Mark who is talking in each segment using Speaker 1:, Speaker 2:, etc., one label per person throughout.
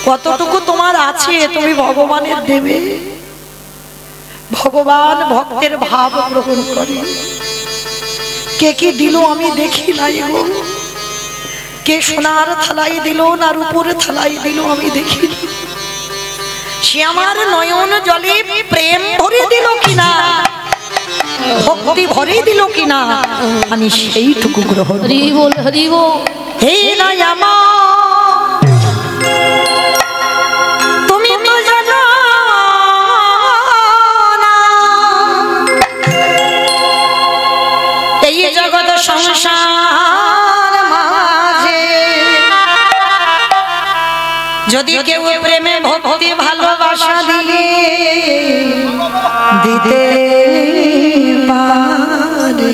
Speaker 1: কতটুকু তোমার আছে তুমি ভগবানের দেবে। ভগবান ভক্তের ভাব গ্রহণ করে। কে কি দিল আমি দেখি নাই গো, কে সোনার থালাই দিল না রূপোর থালাই দিল আমি দেখি। সে আমার নয়ন জলে প্রেম ভরে দিল কিনা, ভক্তি ভরে দিল কিনা, আমি সেইটুকু গ্রহণ।
Speaker 2: হরি বল হরি বল।
Speaker 1: হে নয় আমার তুমি তো জানো না, এই জগৎ সংসার মাঝে যদি কেউ প্রেমে ভক্তি ভালোবাসা দিয়ে দিতে পারে,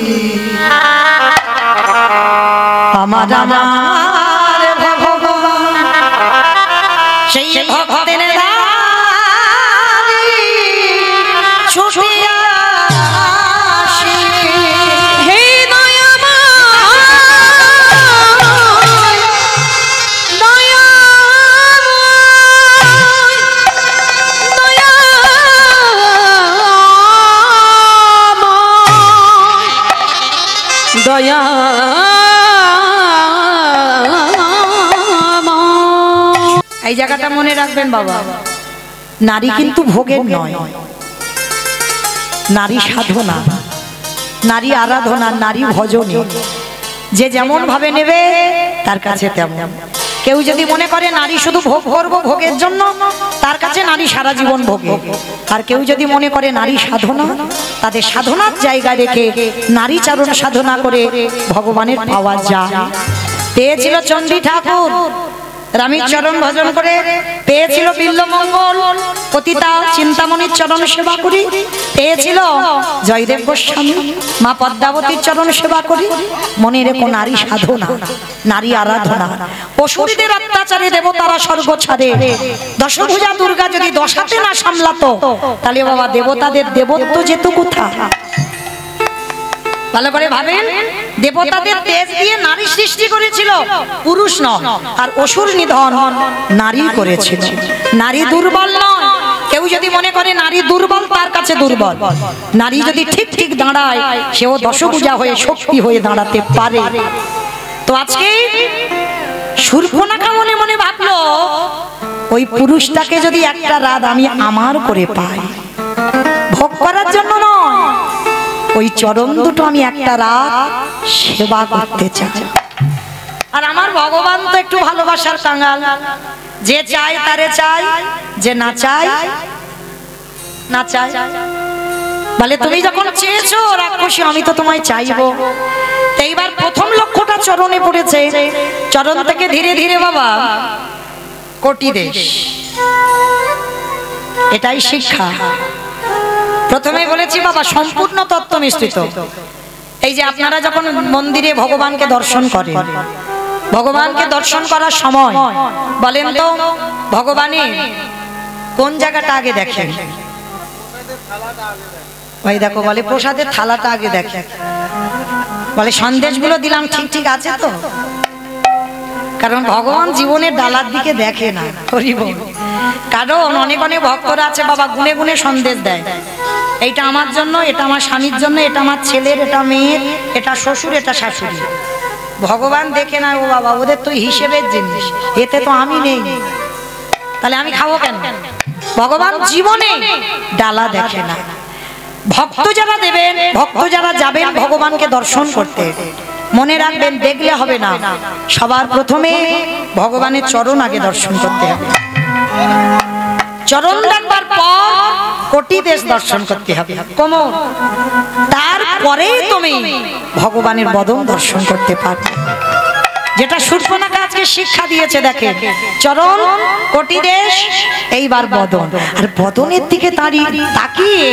Speaker 1: আমার আমার ভগবান সেই ভক্তের ছুটিয়া আসে। হে দয়া এই জায়গাটা মনে রাখবেন বাবা, নারী কিন্তু ভোগের নয়, নারী সাধনা, নারী আরাধনা, নারী ভজনে। যে যেমন ভাবে নেবে তার কাছে তেমন। কেউ যদি মনে করে নারী শুধু ভোগ করবো ভোগের জন্য, তার কাছে নারী সারা জীবন ভোগে। আর কেউ যদি মনে করে নারী সাধনা, তাদের সাধনার জায়গা রেখে নারী চারণ সাধনা করে ভগবানের পাওয়া যায়। পেয়েছিল চণ্ডী ঠাকুর রামের চরণ ভজন করে, পেয়েছিল বিল্লমঙ্গল পতিতা চিন্তামণির চরণ সেবা করি, পেয়েছিল জয়দেব গোস্বামী মা পদ্মাবতীর চরণ সেবা করি। মনে রেখো নারী সাধনা, নারী আরাধনা। অসুরদের অত্যাচারে দেবতারা স্বর্গ ছাড়ে। দশভুজা দুর্গা যদি দশাতে না সামলাতো, তাহলে বাবা দেবতাদের দেবত্ব যেত কোথায়? ভালো করে ভাবেন, দেবতাদের তেজ দিয়ে নারী সৃষ্টি করেছিল, পুরুষ নয়। আর অসুর নিধন নারী করেছিল। নারী দুর্বল নয়। কেউ যদি মনে করে নারী দুর্বল, তার কাছে দুর্বল। নারী যদি ঠিক ঠিক দাঁড়ায়, সেও দশভুজা হয়ে শক্তি হয়ে দাঁড়াতে পারে। তো আজকে শূর্পণখা মনে মনে ভাবলো, ওই পুরুষটাকে যদি একটা রাত আমি আমার করে পাই, ভোগ করার জন্য নয়, ওই চরণ দুটো আমি একটা রাত সেবা করতে চাই। আর আমার ভগবান তো একটু ভালোবাসার কাঙ্গাল, যে চায় তারে চাই, যে না চায় না চায়। বলে তুমি যখন চেয়েছো রাক্ষসী, আমি তো তোমায় চাইবো। এইবার প্রথম লক্ষ্যটা চরণে পড়েছে। চরণ থেকে ধীরে ধীরে বাবা কোটি দেশ, এটাই শিক্ষা। প্রথমে বলেছি বাবা সম্পূর্ণ তত্ত্ব মিশ্রিত। এই যে আপনারা যখন মন্দিরে ভগবানকে দর্শন করেন, ভগবানকে দর্শন করার সময় বলেন তো ভগবানের কোন জায়গাটা আগে দেখেন? ওই দেখো বলে প্রসাদের থালাটা আগে দেখেন। বলে সন্দেশগুলো দিলাম ঠিক ঠিক আছে তো? কারণ ভগবান জীবনের ডালার দিকে দেখে না। কারণ অনেক অনেক ভক্তরা আছে বাবা গুনে গুনে সন্দেশ দেয়, এইটা আমার জন্য, এটা আমার স্বামীর জন্য, এটা আমার ছেলের, এটা মেয়ের, এটা শ্বশুর, এটা শাশুড়ি। ভগবান দেখে না, ও বাবা ওদের তো হিসেবের জিনিস, এতে তো আমি নেই, তাহলে আমি খাবো কেন? ভগবান জীবনে ডালা দেখে না। ভক্ত যারা দেবেন, ভক্ত যারা যাবেন ভগবানকে দর্শন করতে, মনে রাখবেন দেখলে হবে না, সবার প্রথমে ভগবানের চরণ আগে দর্শন করতে হবে। চরণ দেখবার পর কোটি দেশ দর্শন করতে হবে, কোমর, তারপরেই তুমি ভগবানের বদন দর্শন করতে পারবে। যেটা শূর্পণখা আজকে শিক্ষা দিয়েছে দেখে, চরণ, কোটি দেশ, এইবার বদন। আর বদনের দিকে তাকিয়ে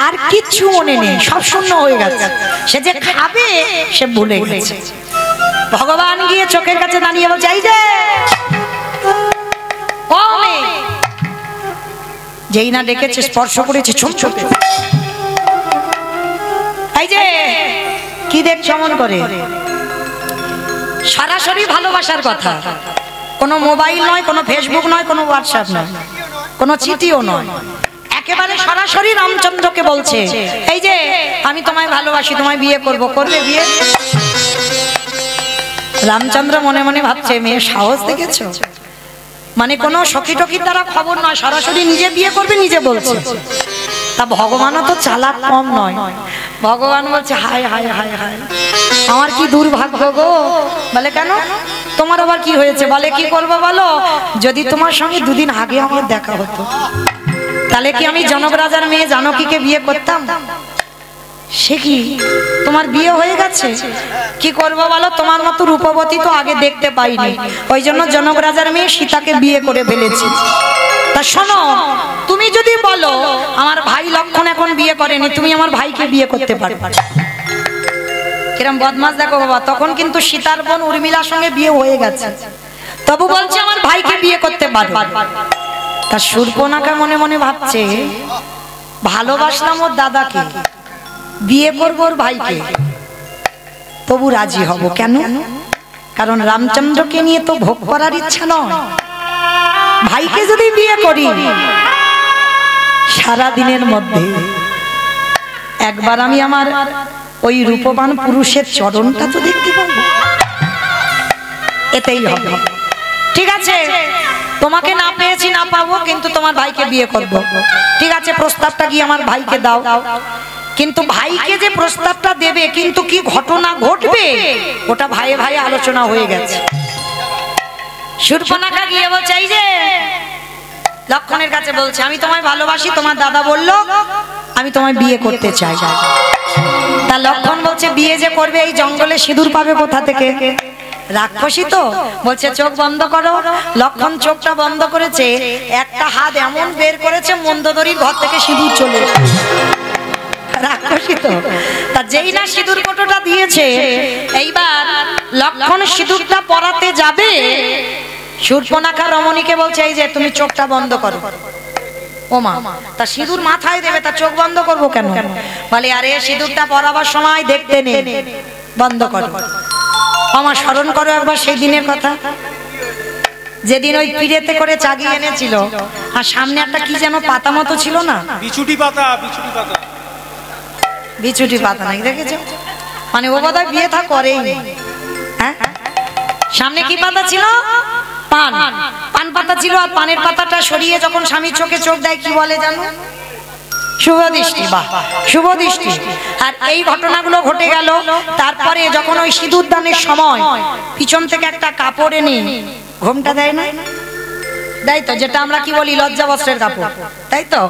Speaker 1: আর কিচ্ছু মনে নেই, সব শূন্য হয়ে গেছে। সে যে খাবে সে ভুলে গেছে। ভগবান গিয়ে চোখের কাছে দাঁড়িয়ে বলছে, এই যে যেই না ডেকেছে স্পর্শ করেছে ছুঁচ, এই যে কি দেখ চমন করে, সরাসরি ভালোবাসার কথা। কোনো মোবাইল নয়, কোনো ফেসবুক নয়, কোনো হোয়াটসঅ্যাপ নয়, কোনো চিঠিও নয়, একেবারে সরাসরি রামচন্দ্রকে বলছে এই যে আমি তোমায় ভালোবাসি, তোমায় বিয়ে করব, করবে বিয়ে? রামচন্দ্র মনে মনে ভাবছে মেয়ে সাহস দেখেছো, মানে কোনো সখী টকির দ্বারা খবর নয়, সরাসরি নিজে বিয়ে করবে, নিজে বলছে। তা ভগবানও তো চালাক কম নয়, ভগবান বলছে হায় হায় হায় হায় আমার কি দুর্ভাগ্য গো। বলে কেন, তোমার আবার কি হয়েছে? বলে কি করবো বলো, যদি তোমার সঙ্গে দুদিন আগে আমার দেখা হতো তাহলে কি আমি জনক রাজার মেয়ে জানকীকে বিয়ে করতাম? সে কি তোমার বিয়ে হয়ে গেছে, কি করবো বলো, তোমার মতো রূপবতী তো আগে দেখতে পাইনি, ওই জন্য জনক রাজার মেয়ে সীতাকে বিয়ে করে ফেলেছি। তা শোনো, তুমি যদি বলো আমার ভাই লক্ষণ এখন বিয়ে করেনি, তুমি আমার ভাইকে বিয়ে করতে পারো। কিরম বদমাস দেখো বাবা, তখন কিন্তু সীতার বোন উর্মিলার সঙ্গে বিয়ে হয়ে গেছে, তবু বলছে আমার ভাইকে বিয়ে করতে পারো। তা শূর্পণখা মনে মনে ভাবছে ভালোবাসলাম ওর দাদাকে, বিয়ে করবো ওর ভাইকে, তবু রাজি হব কেন? কারণ রামচন্দ্রকে নিয়ে তো ভোগ করার ইচ্ছা নয়। ভাইকে যদি বিয়ে করি সারা দিনের মধ্যে একবার আমি আমার ওই রূপবান পুরুষের চরণটা তো দেখতে পাবো, এতেই হবে। ঠিক আছে, তোমাকে না পেয়েছি না পাবো, কিন্তু তোমার ভাইকে বিয়ে করব। ঠিক আছে, প্রস্তাবটা কি আমার ভাইকে দাও। কিন্তু ভাইকে যে প্রস্তাবটা দেবে, কিন্তু কি ঘটনা ঘটবে ওটা ভাইয়ে ভাইয়ে আলোচনা হয়ে গেছে। শূর্পণখা গিয়ে বলছে এই যে লক্ষণের কাছে বলছে আমি তোমায় ভালোবাসি, তোমার দাদা বলল আমি তোমায় বিয়ে করতে চাই। তা লক্ষণ বলছে বিয়ে যে করবে এই জঙ্গলে সিঁদুর পাবে কোথা থেকে? রাক্ষসী তো বলছে চোখ বন্ধ করো। লক্ষণ চোখটা বন্ধ করেছে, একটা হাত এমন বের করেছে মন্দোদরীর ঘর থেকে সিঁদুর চলে। রাক্ষসী তো, তা যেই না সিঁদুর কোটোটা দিয়েছে, এইবার লক্ষণ সিঁদুরটা পরাতে যাবে, শূর্পণখা রমণীকে বলছে এই যে তুমি চোখটা বন্ধ করো। ওমা, তা সিঁদুর মাথায় দেবে, তা চোখ বন্ধ করবো কেন? বলে আরে সিঁদুরটা পরাবার সময় দেখতে নেই, বন্ধ করো। আমার স্মরণ করো একবার সেই দিনের কথা, যেদিন ওই পিড়েতে করে চাগি এনেছিল, আর সামনে একটা কি যেন পাতা মতো ছিল না,
Speaker 2: বিছুটি পাতা, বিছুটি পাতা,
Speaker 1: বিছুটি পাতা নাকি দেখেছো? মানে ও বোধহয় বিয়ে থা করেই। হ্যাঁ, সামনে কি পাতা ছিল? পান, পান পাতা ছিল, আর পানের পাতাটা সরিয়ে যখন স্বামীর চোখে চোখ দেয় কি বলে জানো? শুভ দৃষ্টি। বাহ, শুভ দৃষ্টি। আর এই ঘটনাগুলো ঘটে গেল। তারপরে যখন ওই সিঁদুর দানের সময় পিছন থেকে একটা কাপড় এনে ঘোমটা দেয় না, তাই তো, যেটা আমরা কি বলি লজ্জা বস্ত্রের কাপড়, তাই তো।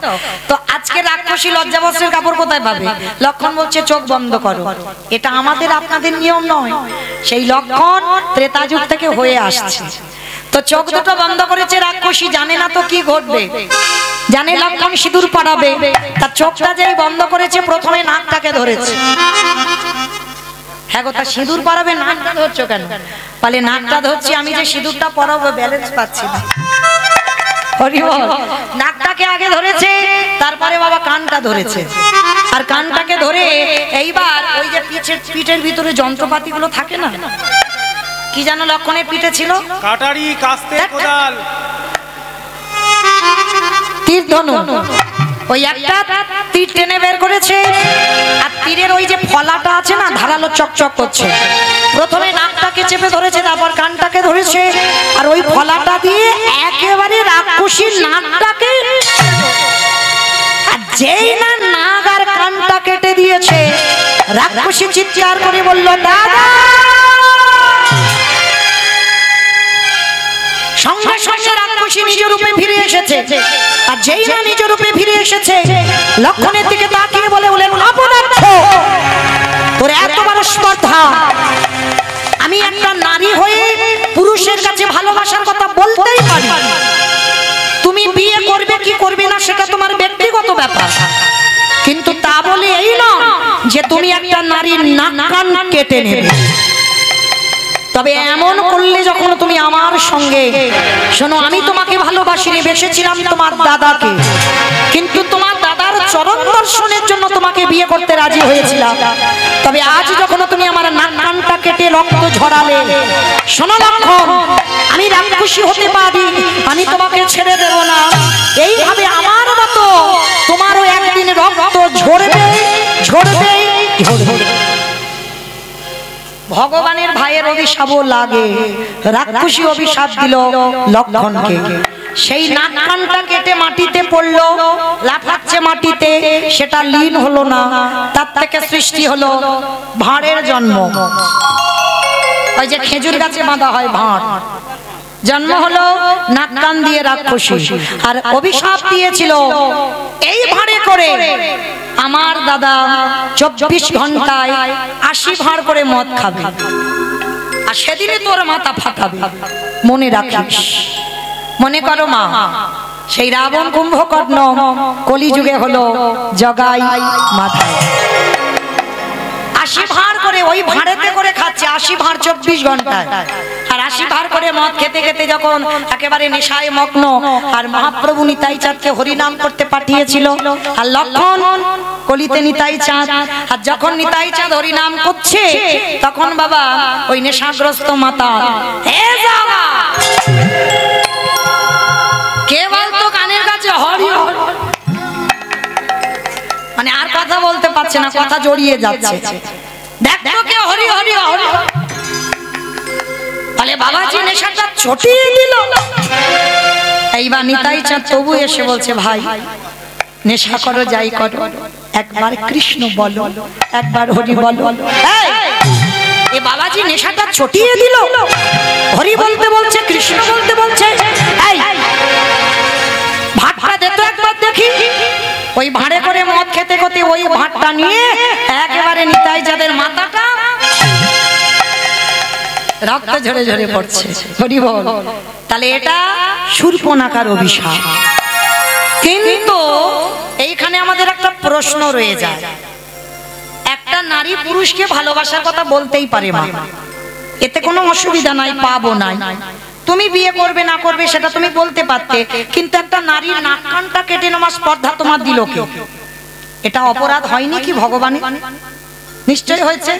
Speaker 1: তো আজকে রাক্ষসী লজ্জা বস্ত্রের কাপড় কোথায় পাবে? লক্ষণ বলছে চোখ বন্ধ করো। এটা আমাদের আপনাদের নিয়ম নয়, সেই লক্ষণ ত্রেতা যুগ থেকে হয়ে আসছে। তো চোখ দুটো বন্ধ করেছে রাক্ষসী, জানে না তো কি ঘটবে, জানে লক্ষণ সিঁদুর পরাবে। তার চোখটা যেই বন্ধ করেছে, প্রথমে নাকটাকে ধরেছে। হ্যাঁ গো, তা সিঁদুর পরাবে, নাকটা ধরছো কেন? বলে নাকটা ধরছি আমি যে সিঁদুরটা পরাবো ব্যালেন্স পাচ্ছি না। নাকটাকে আগে ধরেছে, তারপরে বাবা কানটা ধরেছে, আর কানটাকে ধরে এইবার ওই যে পিঠের ভিতরে যন্ত্রপাতি গুলো থাকে না, কি জানো লক্ষণের পিঠে ছিল?
Speaker 2: কাটারি, কাস্তে, কোদাল,
Speaker 1: তীর ধনু। ওই একটা তীর টেনে বের করেছে, আর তীরের ওই যে ফলাটা আছে না ধারালো চকচক করছে। প্রথমে নাকটাকে চেপে ধরেছে, তারপর কানটাকে ধরেছে, আর ওই ফলাটা দিয়ে একেবারে রাক্ষসীর নাকটাকে, আর যেই না নাক আর কানটা কেটে দিয়েছে, রাক্ষসী চিৎকার করে বলল দাদা। সঙ্গে সঙ্গে রাক্ষসী নিজ রূপে ফিরে এসেছে, আর যেই না নিজ রূপে ফিরে এসেছে, লক্ষণের দিকে তাকিয়ে বলে বলেন অপদার্থ, তোর এত বড় স্পর্ধা, আমি একটা নারী হয়ে পুরুষের কাছে ভালোবাসার কথা বলতেই পারি, তুমি বিয়ে করবে কি করবে না সেটা তোমার ব্যক্তিগত ব্যাপার, কিন্তু তা বলে এই না যে তুমি একটা নারীর নাক কান কেটে নেবে। তবে এমন করলে যখন তুমি আমার সঙ্গে, শোনো আমি তোমাকে ভালোবাসিনি, বেসেছিলাম তোমার দাদাকে, কিন্তু তোমার দাদা তার চরণ দর্শনের জন্য তোমাকে বিয়ে করতে রাজি হয়েছিলাম, তবে আজ যখন তুমি আমার নাক কানটা কেটে রক্ত ঝরালে, শোনো লক্ষণ, আমি রাক্ষসী হতে পারি, আমি তোমাকে ছেড়ে দেব না। এইভাবে আমার মতো তোমারও একদিন রক্ত ঝরবে ঝরবে ঝরবে। ভগবানের ভাইয়ের অভিশাপও লাগে, রাক্ষসী অভিশাপ দিল লক্ষণকে। সেই নাক কানটা কেটে মাটিতে পড়লো, লাফাচ্ছে মাটিতে, সেটা লীন হলো না, তার থেকে সৃষ্টি হলো ভাঁড়ের জন্ম। ওই যে খেজুর গাছে বাঁধা হয় ভাঁড়, জন্ম হলো নাক কান দিয়ে রাক্ষসী। আর অভিশাপ দিয়েছিল এই ভাঁড়ে করে আমার দাদা 24 ঘন্টায় 80 ভাঁড় করে মদ খাবে, আর সেদিনে তোর মাথা ফাটাবে, মনে রাখিস। মনে করো মা, সেই রাবণ কুম্ভকর্ণ কলিযুগে হলো জগাই মাথায়। 80 ভাঁড় করে ওই ভাঁড়েতে করে খাচ্ছে, 80 ভাঁড় 24 ঘন্টায়। আর 80 ভাঁড় করে মদ খেতে খেতে যখন একেবারে নেশায় মগ্ন, আর মহাপ্রভু নিতাই চাঁদকে হরিনাম করতে পাঠিয়েছিল, আর লক্ষণ কলিতে নিতাই চাঁদ, আর যখন নিতাই চাঁদ হরিনাম করছে তখন বাবা ওই নেশাগ্রস্ত মাতা, হে বাবা, কে বলতো কানের কাছে হরি হরি, মানে আর কথা বলতে পারছে না, কথা জড়িয়ে যাচ্ছে, দেখো কে হরি হরি হরি। তাহলে বাবাজি নেশাটা ছটিয়ে দিল। এইবার নিতাই চাঁদ তবু এসে বলছে, ভাই নেশা করো যাই করো, একবার কৃষ্ণ বলো, একবার হরি বলো। এ বাবাজি নেশাটা ছটিয়ে দিল, হরি বলতে বলছে, কৃষ্ণ বলতে বলছে। এই ভাতটা দে তো একবার দেখি। ওই ভাঁড়ে করে মদ খেতে খেতে ওই ভাতটা নিয়ে একেবারে নিতাই চাঁদের মাথাটা রক্ত ঝরে ঝরে পড়ছে, হরি বল। তাহলে এটা শূর্পণখার অভিশাপ। কিন্তু এইখানে আমাদের একটা প্রশ্ন রয়ে যায়, একটা নারী পুরুষকে ভালোবাসার কথা বলতেই পারে মা, এতে কোনো অসুবিধা নাই, পাবো নাই, তুমি বিয়ে করবে না করবে সেটা তুমি বলতে পারতে, কিন্তু একটা নারীর নাক কানটা কেটে নেওয়ার স্পর্ধা তোমার দিল কে? এটা অপরাধ হয়নি কি ভগবানের? নিশ্চয় হয়েছে।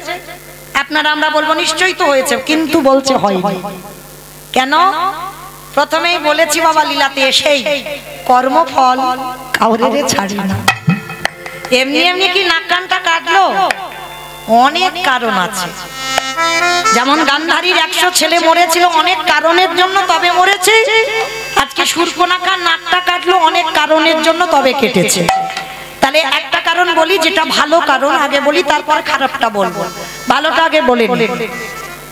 Speaker 1: আপনারা আমরা বলবো নিশ্চয়ই তো হয়েছে, কিন্তু বলছে হয়নি কেন? প্রথমেই বলেছি বাবা লীলাতে এসেই, কর্মফল কাউরে ছাড়ি না। এমনি এমনি কি নাক কানটা কাটলো? অনেক কারণ আছে। যেমন গান্ধারীর 100 ছেলে মরেছিল অনেক কারণের জন্য, তবে মরেছে। আজকে শূর্পণখার নাকটা কাটলো অনেক কারণের জন্য, তবে কেটেছে। তাহলে একটা কারণ বলি, যেটা ভালো কারণ আগে বলি, তারপর খারাপটা বলবো। ভালোটা আগে বলে নি।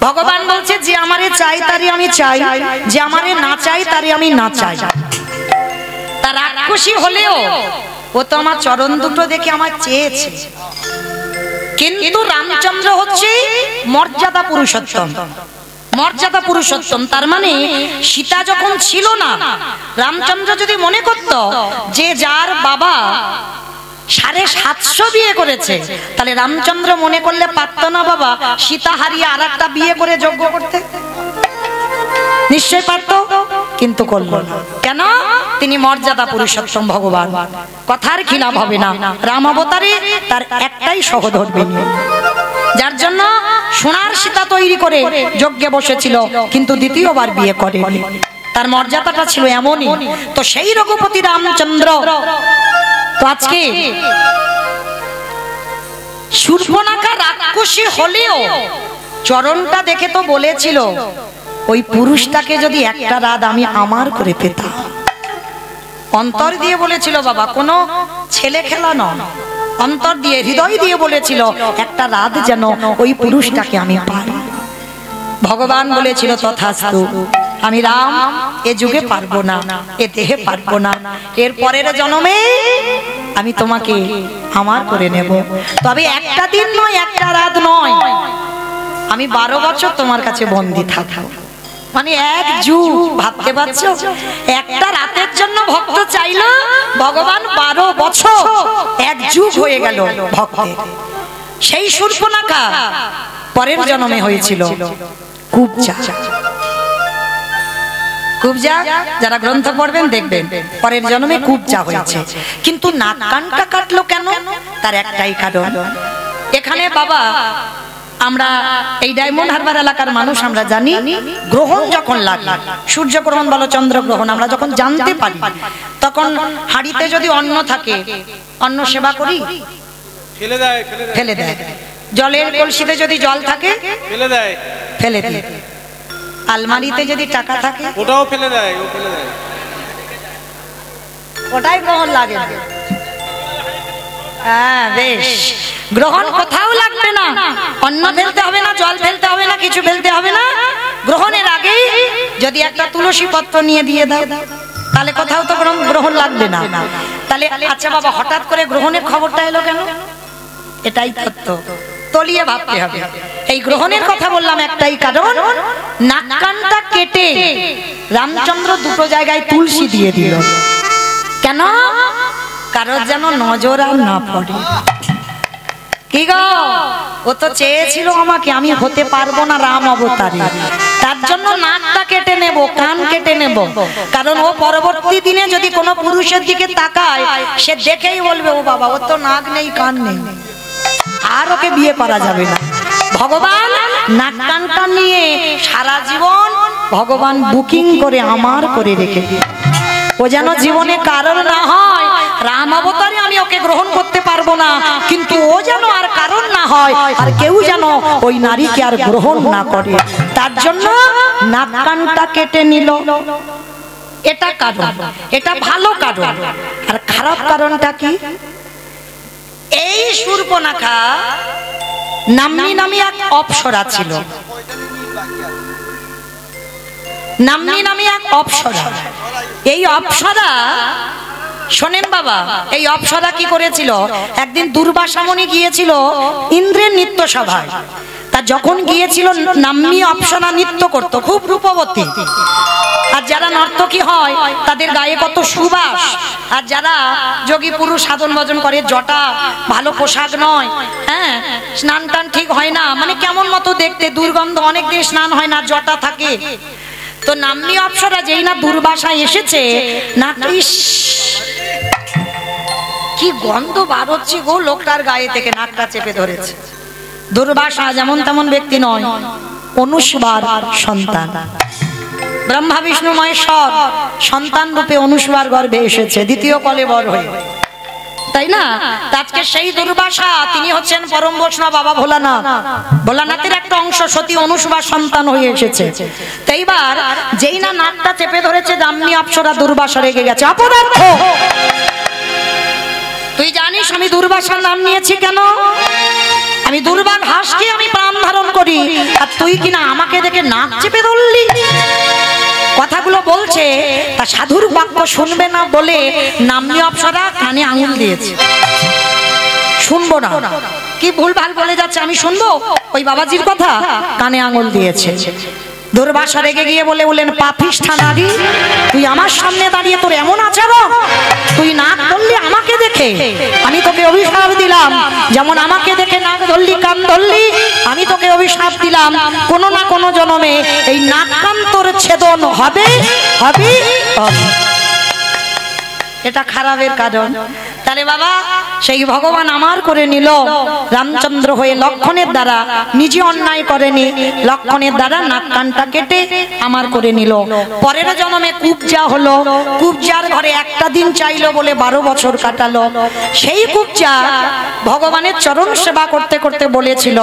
Speaker 1: ভগবান বলছে, যে আমারে চাই তারই আমি চাই, যে আমারে না চাই তারই আমি না চাই। তার রাক্ষসী হলেও ও তো আমার চরণ দুটো দেখে আমার চেয়েছে। কিন্তু রামচন্দ্র হচ্ছে মর্যাদা পুরুষোত্তম, মর্যাদা পুরুষোত্তম। তার মানে সীতা যখন ছিল না, রামচন্দ্র যদি মনে করত যে যার বাবা 750 বিয়ে করেছে, তাহলে রামচন্দ্র মনে করলে পারত না বাবা সীতা হারিয়ে আরেকটা বিয়ে করে যজ্ঞ করতে? নিশ্চয় পারত, কিন্তু করলো না। কেন? তিনি মর্যাদা পুরুষোত্তম ভগবান, কথার খিলাফ হবে না। রাম অবতারে তার একটাই সহধর্মিনী, যার জন্য সোনার সীতা তৈরি করে যজ্ঞে বসেছিল, কিন্তু দ্বিতীয়বার বিয়ে করেনি। তার মর্যাদাটা ছিল এমনই। তো সেই রঘুপতি রামচন্দ্র তো আজকে শূর্পণখা রাক্ষসী হলেও চরণটা দেখে তো বলেছিল, ওই পুরুষটাকে যদি একটা রাত আমি আমার করে পেতাম। অন্তর দিয়ে বলেছিল বাবা, কোনো ছেলে খেলা নয়, অন্তর দিয়ে হৃদয় দিয়ে বলেছিল, একটা রাত যেন ওই পুরুষটাকে আমি পাই। ভগবান বলেছিল, তথাস্তু। আমি রাম এ যুগে পারবো না, এ দেহে পারবো না, এর পরের জন্মে আমি তোমাকে আমার করে নেব। তবে একটা দিন নয়, একটা রাত নয়, আমি 12 বছর তোমার কাছে বন্দী থাকবো। মানে এক যুগ, ভাবতে পারছো? একটা রাতের জন্য ভক্ত চাইলো, ভগবান 12 বছর, এক যুগ হয়ে গেল ভক্তের। সেই শূর্পণখা পরের জন্মে হয়েছিল কুব্জা। কুবজা যারা গ্রন্থ পড়বেন দেখবেন পরের জন্মে কুবজা হয়েছে। কিন্তু নাক কানটা কাটলো কেন? তার একটাই কারণ, এখানে বাবা আমরা এই ডায়মন্ড হারবার এলাকার মানুষ আমরা জানি, গ্রহণ যখন লাগে, সূর্যগ্রহণ বলো চন্দ্রগ্রহণ, আমরা যখন জানতে পারি তখন হাড়িতে যদি অন্ন থাকে, অন্ন সেবা করি, ফেলে দেয়। জলের কলসিতে যদি জল থাকে ফেলে দেয়। আলমারিতে যদি টাকা থাকে
Speaker 2: ওটাও ফেলে দেয়,
Speaker 1: ওটাই গ্রহণ লাগে। হ্যাঁ বেশ, গ্রহণ কোথাও লাগবে না, অন্ন ফেলতে হবে না, জল ফেলতে হবে না, কিছু ফেলতে হবে না। গ্রহণের আগেই যদি একটা তুলসী পত্র নিয়ে দিয়ে দাও তাহলে কোথাও তো গ্রহণ লাগবে না। তাহলে আচ্ছা বাবা, হঠাৎ করে গ্রহণের খবরটা এলো কেন? এটাই তত্ত্ব, তলিয়ে ভাবতে হবে। এই গ্রহণের কথা বললাম একটাই কারণ, নাক কানটা কেটে রামচন্দ্র দুটো জায়গায় তুলসী দিয়ে দিল। কেন? কারোর যেন নজর আর না পড়ে। কি গো, ও তো চেয়েছিল আমাকে, আমি হতে পারবো না রাম অবতারে, তার জন্য নাকটা কেটে নেব, কান কেটে নেব। কারণ ও পরবর্তী দিনে যদি কোনো পুরুষের দিকে তাকায়, সে দেখেই বলবে ও বাবা, ও তো নাক নেই কান নেই, আর ওকে বিয়ে করা যাবে না। ভগবান নাক কানটা নিয়ে সারা জীবন ভগবান বুকিং করে আমার করে রেখে দিয়ে, ও যেন জীবনে কারণ না হয়। রাম অবতারে আমি ওকে গ্রহণ করতে পারবো না, কিন্তু ও যেন আর কারণ না হয়, আর কেউ যেন ওই নারীকে আর গ্রহণ না করে, তার জন্য নাক কানটা কেটে নিল। এটা কারণ, এটা ভালো কারণ। আর খারাপ কারণটা কি? এই শূর্পণখা নাম্নী এক অপ্সরা ছিল, নাম্নী এক অপ্সরা। এই অপ্সরা, শোনেন বাবা, এই অপ্সরা কি করেছিল? একদিন দুর্বাসা মুনি গিয়েছিল ইন্দ্রের নৃত্য সভায়। তা যখন গিয়েছিল, নাম্নী অপ্সরা নৃত্য করতো, খুব রূপবতী। আর যারা নর্তকী হয় তাদের গায়ে কত সুবাস, আর যারা যোগী পুরুষ সাধন ভজন করে, জটা ভালো পোশাক নয়, হ্যাঁ, স্নান টান ঠিক হয় না, মানে কেমন মতো দেখতে, দুর্গন্ধ, অনেকদিন স্নান হয় না, জটা থাকে। তো নাম্নী অপ্সরা যেই না দুর্বাসায় এসেছে, না কি গন্ধ বার হচ্ছে গো লোকটার গায়ে থেকে, নাকটা চেপে ধরেছে। দুর্বাসা যেমন তেমন ব্যক্তি নয়, অনুস্বার সন্তান, ব্রহ্মা বিষ্ণু মহেশ্বর সন্তান রূপে অনুস্বার গর্ভে এসেছে, দ্বিতীয় কলেবর হয়ে, তাই না? আজকে সেই দুর্বাসা তিনি হচ্ছেন পরম বৈষ্ণব বাবা ভোলানাথ, ভোলানাথের একটা অংশ, সতী অনুস্বার সন্তান হয়ে এসেছে। তো এইবার যেই না নাকটা চেপে ধরেছে, নাম্নী অপ্সরা দুর্বাসা রেগে গেছে। অপদার্থ, তুই জানিস আমি দুর্বাসার নাম নিয়েছি কেন? আমি দুর্বার হাসকে আমি প্রাণ ধারণ করি, আর তুই কিনা আমাকে দেখে নাক চেপে ধরলি। কথাগুলো বলছে, তা সাধুর বাক্য শুনবে না বলে নাম্নী অপ্সরা কানে আঙুল দিয়েছে, শুনবো না। কি ভুলভাল বলে যাচ্ছে, আমি শুনবো ওই বাবাজির কথা? কানে আঙুল দিয়েছে। দুর্বাসা রেগে গিয়ে বললেন, পাপিষ্ঠা নারী, তুই আমার সামনে দাঁড়িয়ে তোর এমন আচরণ, তুই নাক ধরলি আমাকে দেখে, আমি তোকে অভিশাপ দিলাম, যেমন আমাকে দেখে নাক ধরলি, কান ধরলি, আমি তোকে অভিশাপ দিলাম, কোনো না কোনো জন্মে এই নাক কান তোর ছেদন হবে হবে হবে। এটা খারাপের কারণ। তাহলে বাবা, সেই ভগবান আমার করে নিল, রামচন্দ্র হয়ে লক্ষণের দ্বারা, নিজে অন্যায় করেনি, লক্ষণের দ্বারা নাক কানটা কেটে আমার করে নিল। পরের জন্মে কুবজা হলো, কুবজার ঘরে একটা দিন চাইলো বলে 12 বছর কাটালো। সেই কুবজা ভগবানের চরণ সেবা করতে করতে বলেছিল,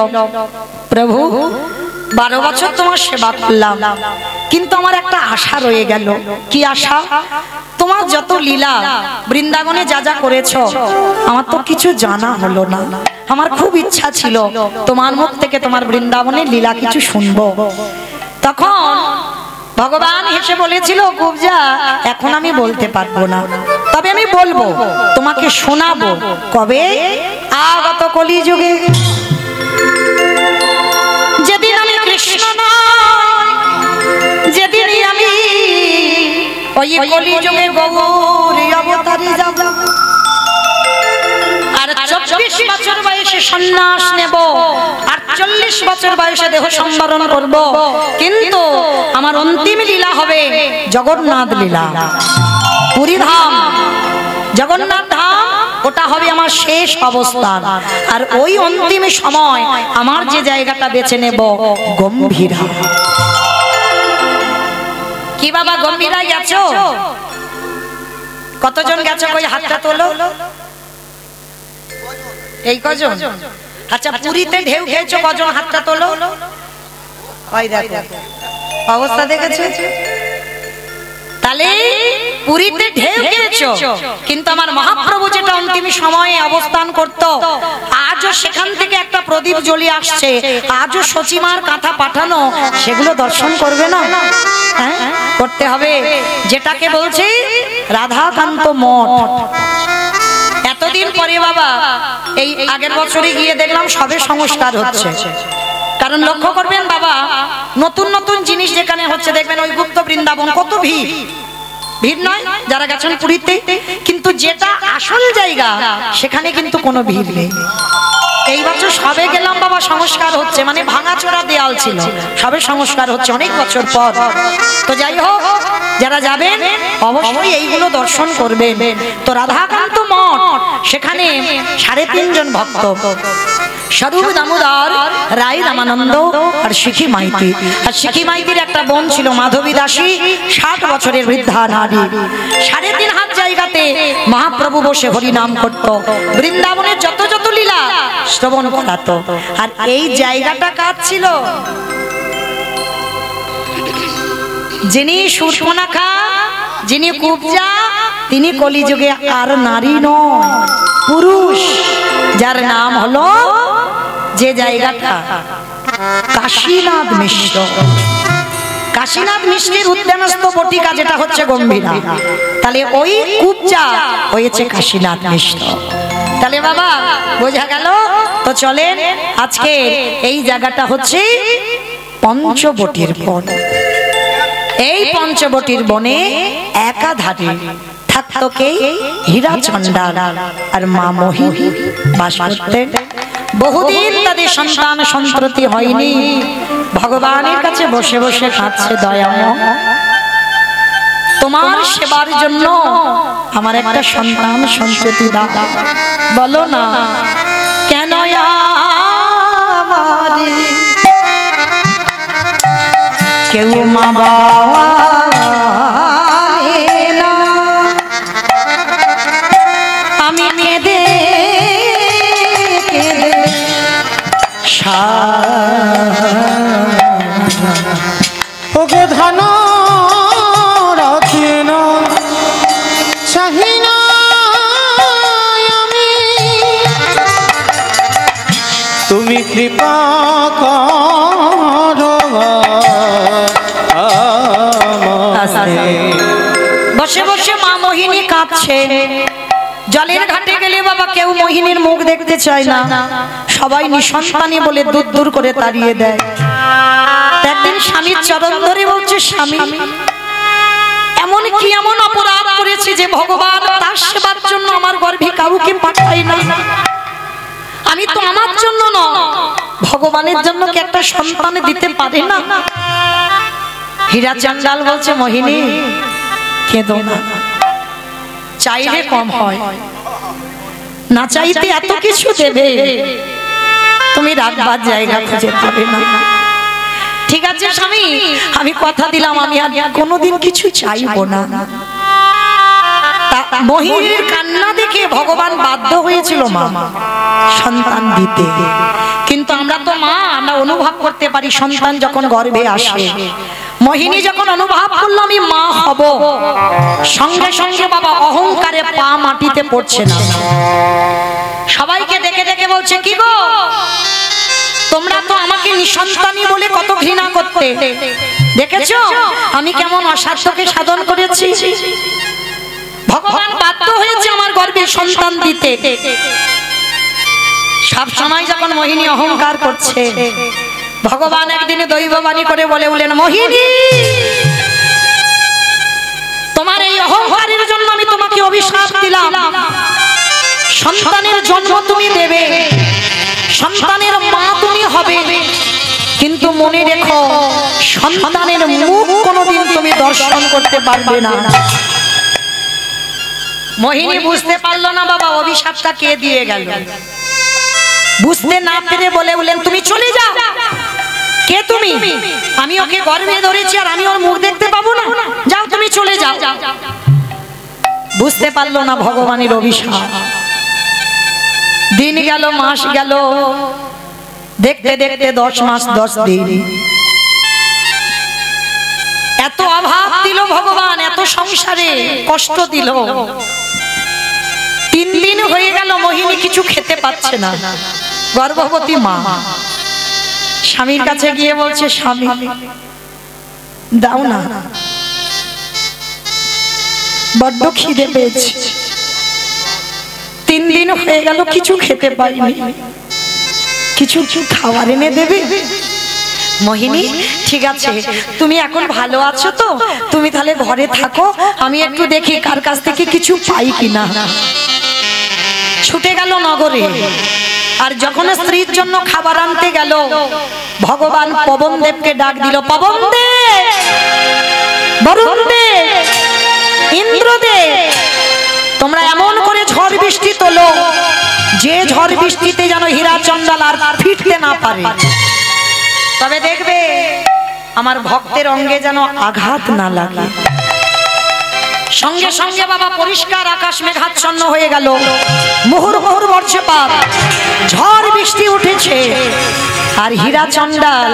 Speaker 1: প্রভু 12 বছর তোমার সেবা করলাম, কিন্তু আমার একটা আশা রয়ে গেল। কি আশা? তোমার যত লীলা বৃন্দাবনে যা যা করেছ, আমার তো কিছু জানা হলো না। আমার খুব ইচ্ছা ছিল তোমার মুখ থেকে তোমার বৃন্দাবনের লীলা কিছু শুনবো। তখন ভগবান হেসে বলেছিল, কুবজা এখন আমি বলতে পারবো না, তবে আমি বলবো, তোমাকে শোনাবো। কবে? আগত কলিযুগে, যেদিন আমি কৃষ্ণ নয়, যেদিনই আমি ওই কলিযুগে গৌরী অবতারে যাব, আর 14 24 বছর বয়সে সন্ন্যাস নেব, 48 বছর বয়সে দেহ সম্বরণ করব, কিন্তু আমার অন্তিম লীলা হবে জগন্নাথ লীলা। পুরী ধাম, জগন্নাথ ধাম, ওটা হবে আমার শেষ অবস্থান। আর ওই অন্তিম সময় আমার যে জায়গাটা বেছে নেব গম্ভীরা। কি বাবা গম্ভীরায় গেছো? কতজন গেছো? কই হাতটা তোলো। এই কজন? আচ্ছা, পুরীতে ঢেউ খেয়েছো কজন? হাতটা তোলো। ওই দেখো অবস্থা দেখেছো? তাহলে পুরীতে ঢেউ খেয়েছো, কিন্তু আমার মহাপ্রভু যেটা অন্তিম সময়ে অবস্থান করত, আজও সেখান থেকে একটা প্রদীপ জ্বলিয়ে আসছে, আজও সচিমার কাঁথা পাঠানো, সেগুলো দর্শন করবে না? হ্যাঁ, করতে হবে। যেটাকে বলছি রাধাকান্ত মঠ। এতদিন পরে বাবা, এই আগের বছরে গিয়ে দেখলাম সবে সংস্কার হচ্ছে। কারণ লক্ষ্য করবেন বাবা, নতুন নতুন জিনিস যেখানে হচ্ছে দেখবেন, ওই গুপ্ত বৃন্দাবন কত ভিড়, ভিড় নয় যারা গেছেন পুরীতে, কিন্তু যেটা আসল জায়গা সেখানে কিন্তু কোনো ভিড় নেই। এই বছর সবে গেলাম বাবা, সংস্কার হচ্ছে, মানে ভাঙাচোরা দেয়াল ছিল, সবে সংস্কার হচ্ছে অনেক বছর পর। তো যাই হোক, যারা যাবেন অবশ্যই এইগুলো দর্শন করবেন। তো রাধাকান্ত মঠ, সেখানে 3.5 জন ভক্ত, স্বরূপ দামোদর, রায় রামানন্দ আর শিখি মাইতি। আর শিখি মাইতির একটা বোন ছিল মাধবী দাসী, 60 বছরের বৃদ্ধা নারী। 3.5 হাত জায়গাতে মহাপ্রভু বসে হরি নাম করত, বৃন্দাবনের যত যত লীলা শ্রবণ করাতো। আর এই জায়গাটা কার ছিল? যিনি শূর্পণখা, যিনি কুব্জা, তিনি কলিযুগে আর নারী নয়, পুরুষ, যার নাম হলো, যে জায়গাটা কাশীনাথ মিশ্র। কাশীনাথ মিশ্রের উদ্যানস্থ বটিকা যেটা হচ্ছে গম্ভীরা, তাহলে ওই কুব্জা হয়েছে কাশীনাথ মিশ্র। তাহলে বাবা বোঝা গেল। তো চলেন, আজকে এই জায়গাটা হচ্ছে পঞ্চবটির বন। এই পঞ্চবটির বনে একাধারে থাকতো কে? হীরা চণ্ডাল আর মা মোহিনী বাস করতেন। বহুদিন তাদের সন্তান সন্ততি হয়নি। ভগবানের কাছে বসে বসে কাঁদছে, দয়াময় তোমার সেবার জন্য আমার একটা সন্তান সন্ততি দাও। বলো না কেন আমারে কেউ মা বাবা না, আমি কেঁদে কেঁদে
Speaker 3: ওকে ধান রাখেন চাহি না আমি, তুমি কৃপা করো আমারে।
Speaker 1: বসে বসে মা মোহিনী কাঁদছে। জলের ঘাটে গেলে বাবা কেউ মোহিনীর মুখ দেখতে চায় না, সবাই নিঃসন্তানী বলে দূর দূর করে তাড়িয়ে দেয়। একদিন স্বামীর চরণ ধরে বলছে, স্বামী এমন কি এমন অপরাধ করেছে যে ভগবান তার সেবার জন্য আমার গর্ভে কাউকে পাঠায় না? আমি তো আমার জন্য না, ভগবানের জন্য কি একটা সন্তান দিতে পারে না? হীরা চণ্ডাল বলছে, মোহিনী কেঁদো না, চাইলে কম হয়, না চাইতে এত কিছু দেবে, তুমি রাখবার জায়গা খুঁজে পাবে না। ঠিক আছে স্বামী, আমি কথা দিলাম আমি আর কোনোদিন কিছু চাইবো না। মোহিনীর কান্না দেখে ভগবান বাধ্য হয়েছিল মা সন্তান দিতে। কিন্তু আমরা তো মা, আমরা অনুভব করতে পারি সন্তান যখন গর্ভে আসে। মোহিনী যখন অনুভব করলো আমি মা হব, সঙ্গে সঙ্গে বাবা অহংকারে পা মাটিতে পড়ছে না, সবাইকে দেখে দেখে বলছে, কি গো তোমরা তো আমাকে নিঃসন্তানী বলে কত ঘৃণা করতে, দেখেছো আমি কেমন অসাধ্যকে সাধন করেছি। ভগবান বাধ্য হয়েছে আমার গর্ভে সন্তান দিতে। সব সময় যখন মোহিনী অহংকার করছে, ভগবান একদিনে দৈববাণী করে বলে উঠলেন, মোহিনী তোমার এই অহংকারের জন্য আমি তোমাকে অভিশাপ দিলাম। সন্তানের জন্ম তুমি দেবে, সন্তানের মা তুমি হবে, কিন্তু মনে রেখো সন্তানের মুখ কোনোদিন তুমি দর্শন করতে পারবে না। মোহিনী বুঝতে পারলো না বাবা অভিশাপটা কে দিয়ে গেল। বুঝতে না পেরে বলে বললেন, তুমি চলে যাও। কে তুমি? আমি ওকে গর্ভে ধরেছি আর আমি ওর মুখ দেখতে পাবো না? যাও, তুমি চলে যাও। বুঝতে পারলো না ভগবানের অভিশাপ। দিন গেল, মাস গেল, দেখতে দেখতে 10 মাস 10 দিন। এত অভাব দিল ভগবান, এত সংসারে কষ্ট দিল। 3 দিন হয়ে গেল, মোহিনী কিছু খেতে পাচ্ছে না, গর্ভবতী মা। স্বামীর কাছে গিয়ে বলছে, স্বামী দাও না, বড্ড খিদে পেয়েছে, 3 দিন হয়ে গেল কিছু খেতে পাইনি, কিছু খাবার এনে দেবে? মোহিনী, ঠিক আছে, তুমি এখন ভালো আছো তো, তুমি তাহলে ঘরে থাকো, আমি একটু দেখি কার কাছ থেকে কিছু পাই কিনা। ছুটে গেল নগরে। আর যখন স্ত্রীর জন্য খাবার আনতে গেল, ভগবান পবনদেবকে ডাক দিল, পবনদেব, বরুণদেব, ইন্দ্রদেব, তোমরা এমন করে ঝড় বৃষ্টি তোলো যে ঝড় বৃষ্টিতে যেন হীরা চন্দাল আর ফিরতে না পারে। তবে দেখবে আমার ভক্তের অঙ্গে যেন আঘাত না লাগে। সঙ্গে সঙ্গে বাবা পরিষ্কার আকাশ মেঘাচ্ছন্ন হয়ে গেল, মুহুর মুহুর বর্ষপাত, ঝড় বৃষ্টি উঠেছে। আর হীরা চন্দাল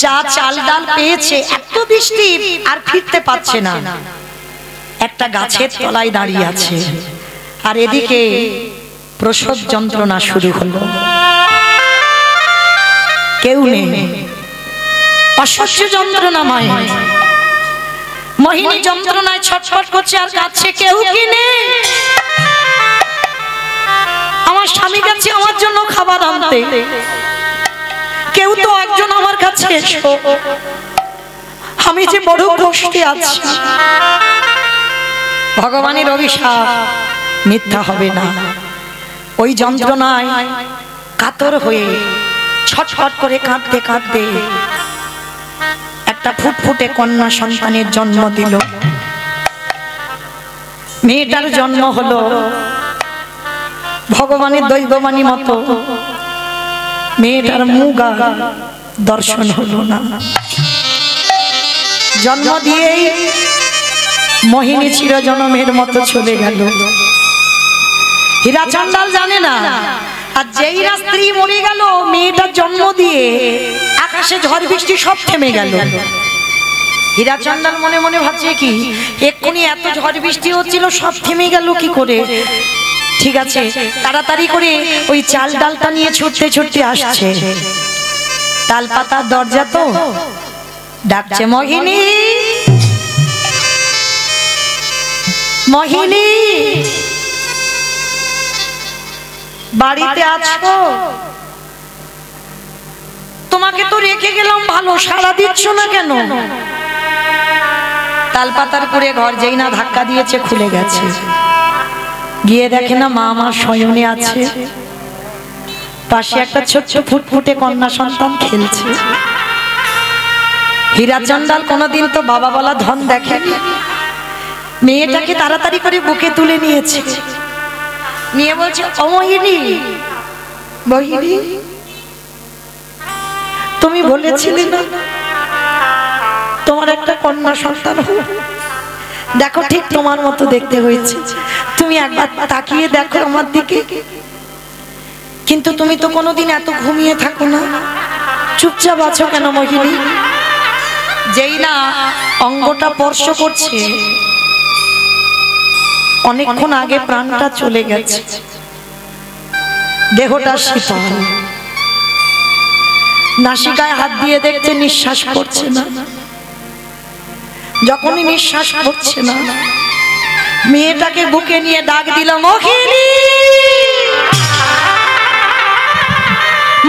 Speaker 1: যা চাল ডাল পেয়েছে, এত বৃষ্টি আর ফিরতে পারছে না, একটা গাছের তলায় দাঁড়িয়ে আছে। আর এদিকে প্রসব যন্ত্রণা শুরু হলো, কেউ নেই, অসহ্য যন্ত্রণাময়। মোহিনী যন্ত্রণায় ছটফট করছে আর কাঁদছে, কেউ কি নেই? আমার স্বামী গেছে আমার জন্য খাবার আনতে, কেউ তো একজন আমার কাছে এসো, আমি যে বড় কষ্টে আছি। ভগবানের অভিশাপ মিথ্যা হবে না। ওই যন্ত্রণায় কাতর হয়ে ছটফট করে কাঁদতে কাঁদতে একটা ফুটফুটে কন্যা সন্তানের জন্ম দিল। মেয়েটার জন্ম হলো ভগবানের দৈববাণী মতো, মেয়েটার মুখ দর্শন হলো না। জন্ম দিয়েই মোহিনী চিরজনমের মতো চলে গেল। হীরা চন্দাল জানে না। আর যেই না স্ত্রী মরে গেল, মেয়েটার জন্ম দিয়ে আকাশে ঝড় বৃষ্টি সব থেমে গেল। হীরা চন্দাল মনে মনে ভাবছে, কি এক্ষুনি এত ঝড় বৃষ্টি হচ্ছিল, সব থেমে গেল কি করে? ঠিক আছে, তাড়াতাড়ি করে ওই চাল ডালটা নিয়ে ছুটতে ছুটতে আসছে। তাল পাতার দরজা তো, ডাকছে, মোহিনী, মোহিনী, বাড়িতে আছো? তোমাকে তো রেখে গেলাম, ভালো সাড়া দিচ্ছ না কেন? তালপাতার পুরে ঘর যেই না ধাক্কা দিয়েছে, খুলে গেছে। গিয়ে দেখে না মা আমার শয়নে আছে, পাশে একটা ছোট্ট ফুটফুটে কন্যা সন্তান খেলছে। হীরা চন্দাল কোনোদিন তো বাবা বলা ধন দেখেনি। মেয়েটাকে তাড়াতাড়ি করে বুকে তুলে নিয়েছে, নিয়ে বলছে, ও মোহিনী, মোহিনী, তুমি বলেছিলে না তোমার একটা কন্যা সন্তান হবে, দেখো ঠিক তোমার মতো দেখতে হয়েছে, তুমি একবার তাকিয়ে দেখো আমার দিকে। কিন্তু তুমি তো কোনোদিন এত ঘুমিয়ে থাকো না, চুপচাপ আছো কেন মোহিনী? যেই না অঙ্গটা স্পর্শ করছে, অনেকক্ষণ আগে প্রাণটা চলে গেছে, দেহটা শীতল। নাসিকায় হাত দিয়ে দেখতে নিঃশ্বাস পড়ছে না। যখনই নিঃশ্বাস পড়ছে না, মেয়েটাকে বুকে নিয়ে ডাক দিল, মোহিনী,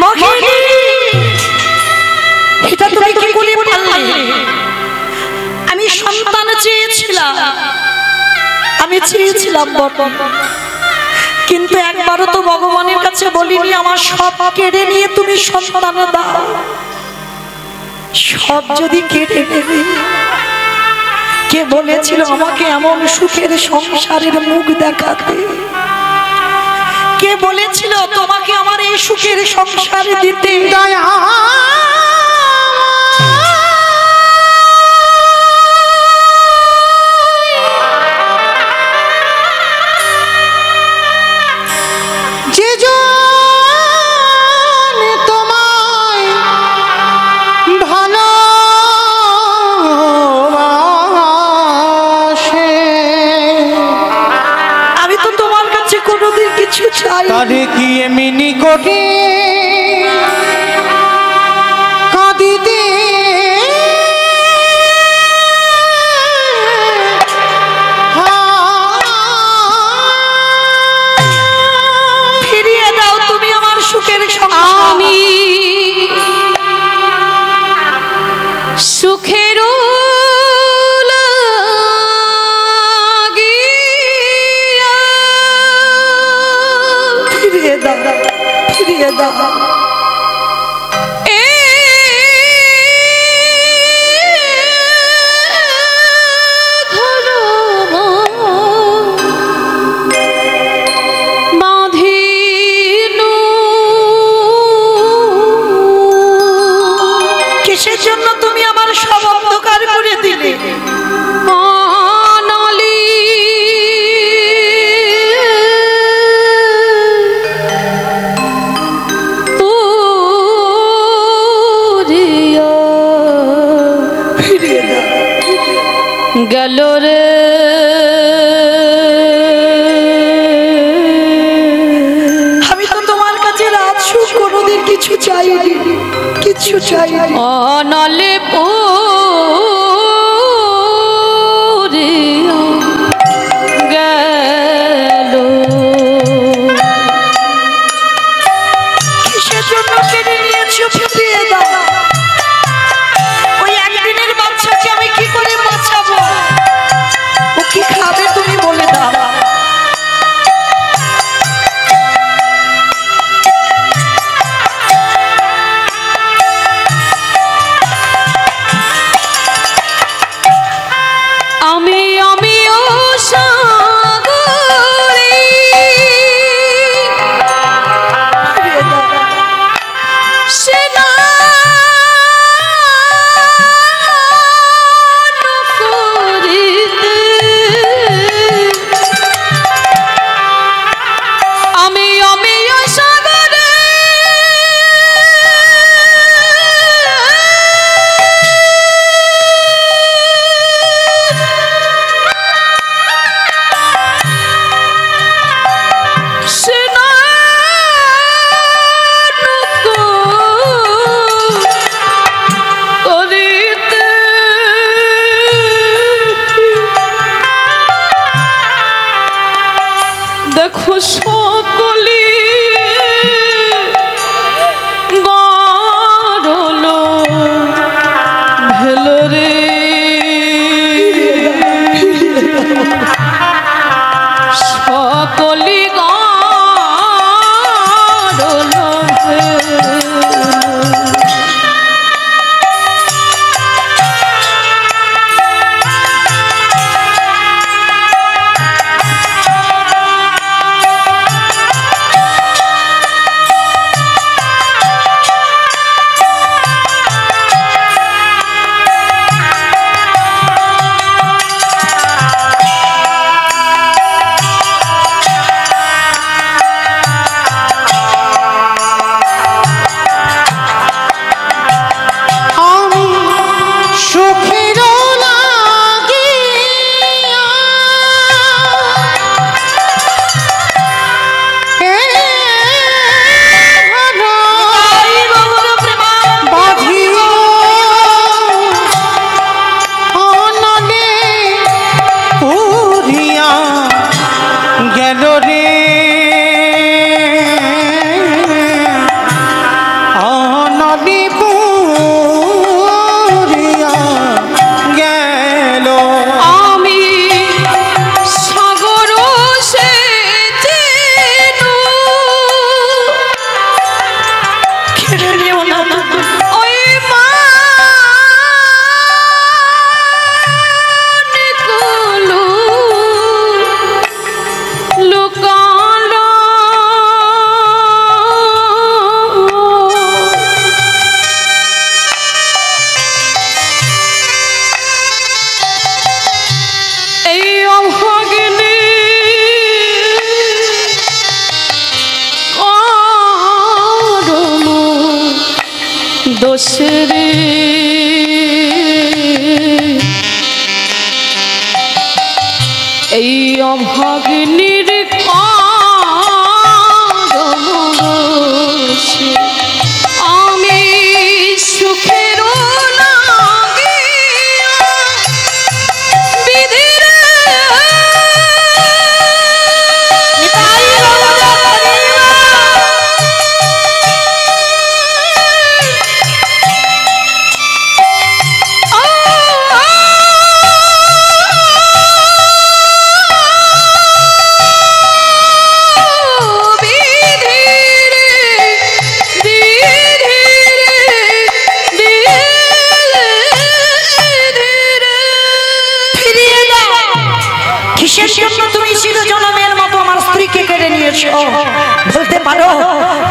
Speaker 1: মোহিনী, এটা তুমি কি করে পারলে? আমি সন্তান চেয়েছিলাম, আমি চেয়েছিলাম বটে, কিন্তু একবারও তো ভগবানের কাছে বলিনি আমার সব কেড়ে নিয়ে তুমি সন্তান দাও। সব যদি কেড়ে নেবে, কে বলেছিল আমাকে এমন সুখের সংসারের মুখ দেখাতে? কে বলেছিল তোমাকে আমার এই সুখের সংসার দিতে?
Speaker 3: দয়া যে জন তোমায় ভালোবাসে,
Speaker 1: আমি তো তোমার কাছে কোনোদিন কিছু চাই।
Speaker 3: তারে কি এমনি করে কাঁদিতে
Speaker 1: ফিরিয়ে দাও তুমি আমার সুখের সংসার।
Speaker 4: আমি সুখের
Speaker 1: ফিরিয়ে দাও, ফিরিয়ে দাও। কিসের জন্য তুমি আমার সব অন্ধকার করে দিলে? ফিরিয়ে দাও।
Speaker 4: গেল রে
Speaker 1: আমি তো তোমার কাছে রাত সুখ কোনোদিন কিছু চাইনি, কিছু চাইনি।
Speaker 4: অনলে পুরিয়া গেল।
Speaker 1: কিসের জন্য কেড়ে নিয়েছো? ফিরিয়ে দাও। ওই একদিনের বাচ্চাকে আমি কি করে বাঁচাবো? ও কি খাবে তুমি বলে দাও।
Speaker 4: আমিও সাগরে
Speaker 1: ফিরিয়ে দাও।
Speaker 4: সেনা করিতে আমিও সাগরে সেনা করিতে দেখো সকলি গড়লো ভেলো রে সকলি গড়লো ভেলো। বসে রে এই অভাগিনীর কারণে আমি সুখের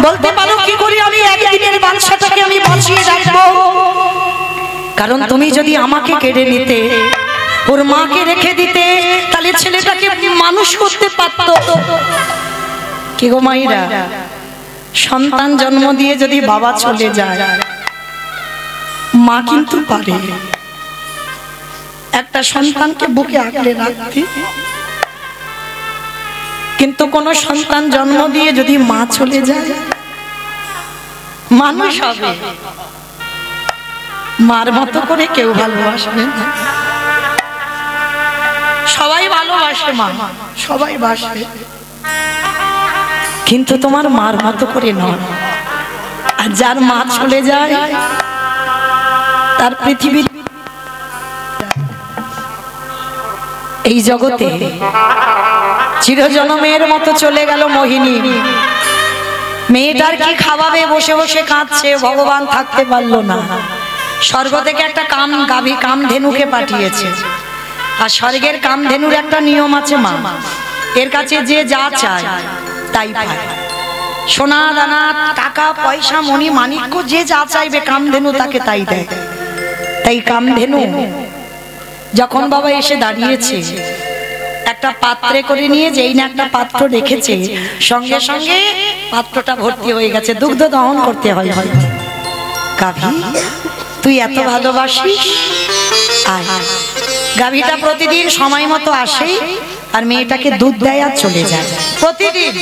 Speaker 1: বলতে পারো কি করে আমি একদিনের বাচ্চাটাকে আমি বাঁচিয়ে রাখবো? কারণ তুমি যদি আমাকে কেড়ে নিতে, ওর মাকে রেখে দিতে, তাহলে ছেলেটাকে মানুষ করতে পারত। কি গো মাইরা, সন্তান জন্ম দিয়ে যদি বাবা চলে যায়, মা কিন্তু পারে একটা সন্তানকে বুকে আগলে রাখতে। কিন্তু কোন সন্তান জন্ম দিয়ে যদি মা চলে যায়, মানুষ হবে, মার মতো করে কেউ ভালোবাসবে না। সবাই ভালোবাসে মা, সবাই বাসে, কিন্তু তোমার মার মতো করে নয়। আর যার মা চলে যায়, তার পৃথিবীর এই জগতে চিরজনমের মতো চলে গেল মোহিনী। মেয়েটার কি খাওয়াবে, বসে বসে কাঁদছে, ভগবান থাকতে পারলো না। স্বর্গ থেকে একটা গাভী কামধেনুকে পাঠিয়েছে। আর স্বর্গের কামধেনুর একটা নিয়ম আছে মা, এর কাছে যে যা চায় তাই পায়। সোনা দানা, টাকা পয়সা, মণি মাণিক্য, যে যা চাইবে কামধেনু তাকে তাই দেয়। তাই কামধেনু যখন বাবা এসে দাঁড়িয়েছে, একটা পাত্রে করে নিয়ে যেই না একটা পাত্র রেখেছে, সঙ্গে সঙ্গে পাত্রটা ভর্তি হয়ে গেছে, দুগ্ধ দহন করতে হয়। গাভী, তুই এত ভালোবাসিস, আয়। গাভীটা প্রতিদিন সময় মতো আসে আর মেয়েটাকে দুধ দেয় আর চলে যায়। প্রতিদিন,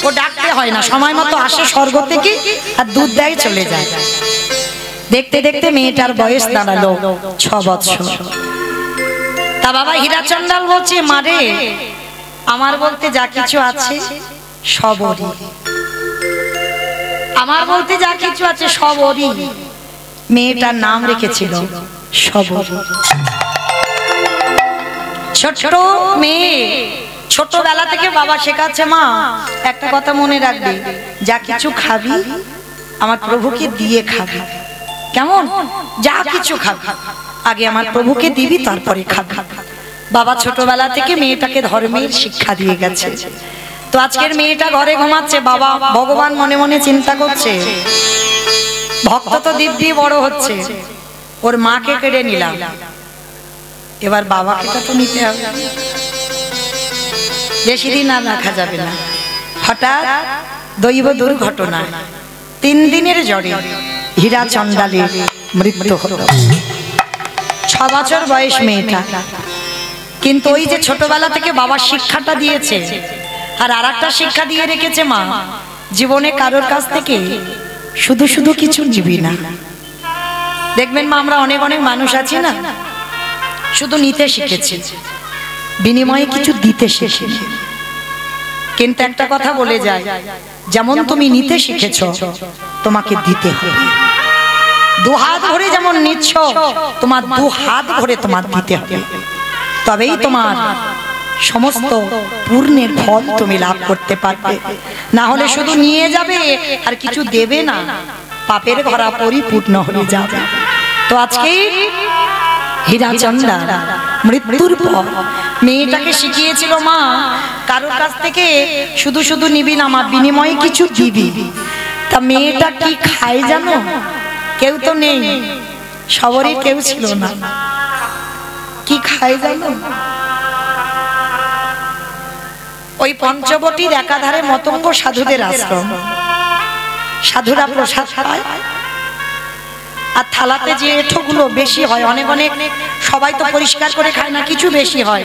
Speaker 1: ও ডাকতে হয় না, সময় মতো আসে স্বর্গ থেকে আর দুধ দেয়, চলে যায়। দেখতে দেখতে মেয়েটার বয়স দাঁড়ালো 6 বছর। তা বাবা হীরাচন্দাল বলছে, মারে আমার বলতে যা কিছু আছে সবরই, আমার বলতে যা কিছু আছে সবরই। মেয়েটার নাম রেখেছিল সবরী। ছোট মেয়ে, ছোটবেলা থেকে বাবা শেখাচ্ছে, মা একটা কথা মনে রাখবে, যা কিছু খাবি আমার প্রভুকে দিয়ে খাবি। কেমন? যা কিছু খাবি আগে আমার প্রভুকে দিবি, তারপরে খাবি। বাবা ছোটবেলা থেকে মেয়েটাকে ধর্মের শিক্ষা দিয়ে গেছে। তো আজকের মেয়েটা ঘরে ঘুমাচ্ছে, বাবা ভগবান মনে মনে চিন্তা করছে, ভক্ত তো দিব্যি বড় হচ্ছে, ওর মাকে কেড়ে নিলাম, এবার বাবাকে তো নিতে হবে, বেশি দিন আর রাখা যাবে না। হঠাৎ দৈব দুর্ঘটনা, 3 দিনের জ্বরে হীরাচন্দালের মৃত্যু হলো। 6 বছর বয়স মেয়েটা। কিন্তু ওই যে ছোটবেলা থেকে বাবা শিক্ষাটা দিয়েছে, আর আরেকটা শিক্ষা দিয়ে রেখেছে মা, জীবনে কারোর কাছ থেকে শুধু শুধু কিছু নিবি না। দেখবেন মা, আমরা অনেক অনেক মানুষ আছি না, শুধু নিতে শিখেছি, বিনিময়ে কিছু দিতে শিখিনি। কিন্তু একটা কথা বলে যায়, যেমন তুমি নিতে শিখেছ, তোমাকে দিতে হবে। 2 হাত ভরে যেমন নিচ্ছ, তোমার 2 হাত ভরে তোমার দিতে হবে, তবেই তোমার সমস্ত পূর্ণের ফল তুমি লাভ করতে পারবে। না হলে শুধু নিয়ে যাবে আর কিছু দেবে না, পাপের ঘরা পরিপূর্ণ হয়ে যাবে। তো আজকে হীরাচন্দাল মৃত্যুর পর মেয়েটাকে শিখিয়েছিল, মা কারোর কাছ থেকে শুধু শুধু নিবি না, মা বিনিময়ে কিছু দিবি। তা মেয়েটা কি খায় জানো? কেউ তো নেই, সবারই কেউ ছিল না। কি খায় জানো? ওই পঞ্চবটির একাধারে মতঙ্গ সাধুদের আশ্রম, সাধুরা প্রসাদ পায় আর থালাতে যে এঁঠোগুলো বেশি হয়, অনেক অনেক সবাই তো পরিষ্কার করে খায় না, কিছু বেশি হয়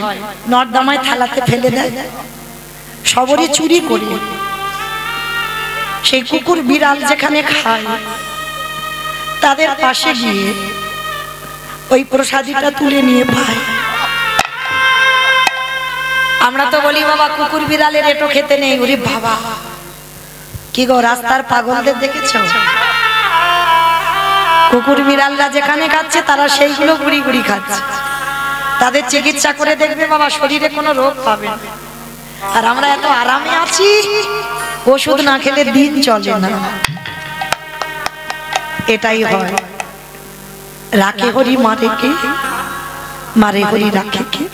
Speaker 1: নর্দমায় থালাতে ফেলে দেয়, সবরই চুরি করে। সেই কুকুর বিড়াল যেখানে খায় তাদের পাশে গিয়ে ওই প্রসাদীটা তুলে নিয়ে পায়। আমরা তো বলি বাবা কুকুর বিড়ালের এঁটো খেতে নেই। ওরে বাবা, কি গো রাস্তার পাগলদের দেখেছো? কুকুর বিড়ালরা যেখানে খাচ্ছে তারা সেইগুলো গুড়ি গুড়ি খাচ্ছে। তাদের চিকিৎসা করে দেখবে বাবা, শরীরে কোনো রোগ পাবে না। আর আমরা এত আরামে আছি, ওষুধ না খেলে দিন চলে না। এটাই হয়, রাখে হরি মারে কে, মারে হরি রাখে কে।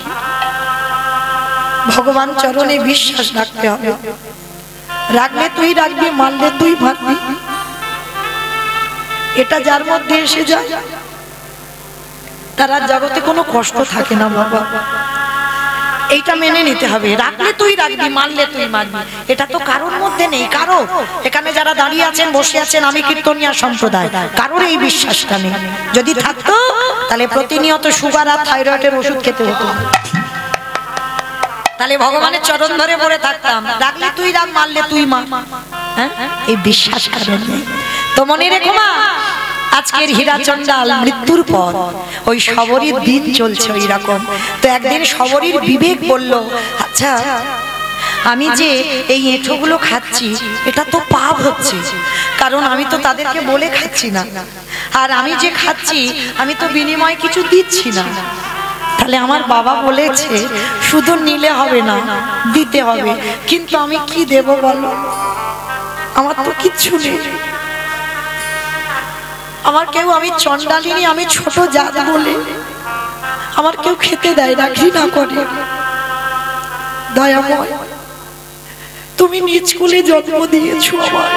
Speaker 1: ভগবান চরণে বিশ্বাস রাখতে হবে। রাখলে তুই রাখবি, মারলে তুই মারবি। এটা যার মধ্যে এসে যায় তার জগতে কোনো কষ্ট থাকে না বাবা। এইটা মেনে নিতে হবে। রাখলে তুই রাখবি, মারলে তুই মারবি, এটা তো কারোর মধ্যে নেই। কারো এখানে যারা দাঁড়িয়ে আছেন, বসে আছেন, আমি কীর্তনিয়া সম্প্রদায়, কারোর এই বিশ্বাসটা নেই। যদি থাকতো তাহলে প্রতিনিয়ত সুগার আর থাইরয়েডের ওষুধ খেতে হতো, তাহলে ভগবানের চরণ ধরে পড়ে থাকতাম। রাখলে তুই রাখ, মারলে তুই মার। হ্যাঁ, এই বিশ্বাস কারণ নেই। তো মনে রেখো মা, আজকের হীরা চণ্ডাল মৃত্যুর পর ওই সবরীর দিন চলছে ওই রকম। তো একদিন সবরীর বিবেক বলল, আচ্ছা আমি যে এই এঁঠোগুলো খাচ্ছি এটা তো পাপ হচ্ছে, কারণ আমি তো তাদেরকে বলে খাচ্ছি না, আর আমি যে খাচ্ছি আমি তো বিনিময়ে কিছু দিচ্ছি না। তাহলে আমার বাবা বলেছে শুধু নিলে হবে না, দিতে হবে। কিন্তু আমি কি দেব বলো? আমার তো কিচ্ছু নেই। আমার কেউ, আমি চণ্ডালিনী, আমি ছোট জাত বলে আমার কেউ খেতে দেয় না, ঘৃণা করে। দয়াময়, তুমি নিজ কুলে জন্ম দিয়েছো আমার,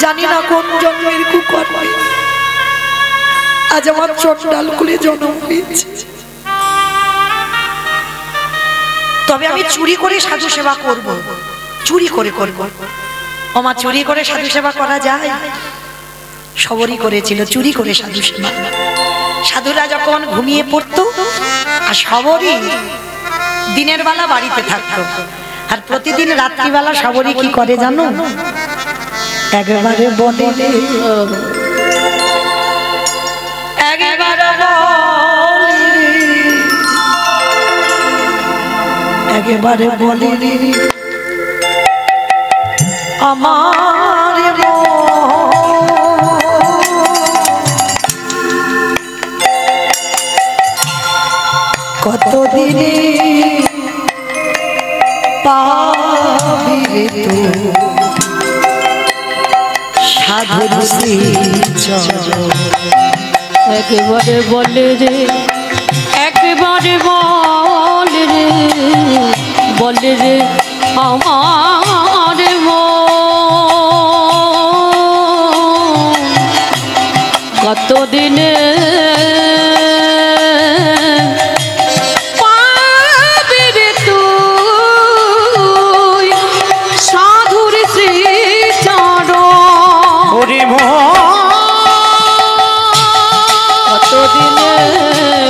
Speaker 1: জানি না কোন জন্মের কুকর্মে আজ আমার চণ্ডাল কুলে জন্ম হয়েছে। তবে আমি চুরি করে সাধু সেবা করব, চুরি করে করব। ওমা, চুরি করে সাধু সেবা করা যায়? সবরই করেছিল চুরি করে সাধু সেবা। সাধুরা যখন ঘুমিয়ে পড়তো আর সবরই দিনের বেলা বাড়িতে থাকতো, আর প্রতিদিন রাত্রিবেলা সবরই কি করে জানো? একবারে বলে, একেবারে বলে আমার কতদিনে পাবি রে তো সাধুর শ্রীচরণ।
Speaker 4: একেবারে বলে রে, একেবারে বলে রে, বলে রে আমার কতদিনে পাবি রে তুই সাধুর শ্রীচরণ। কতদিনে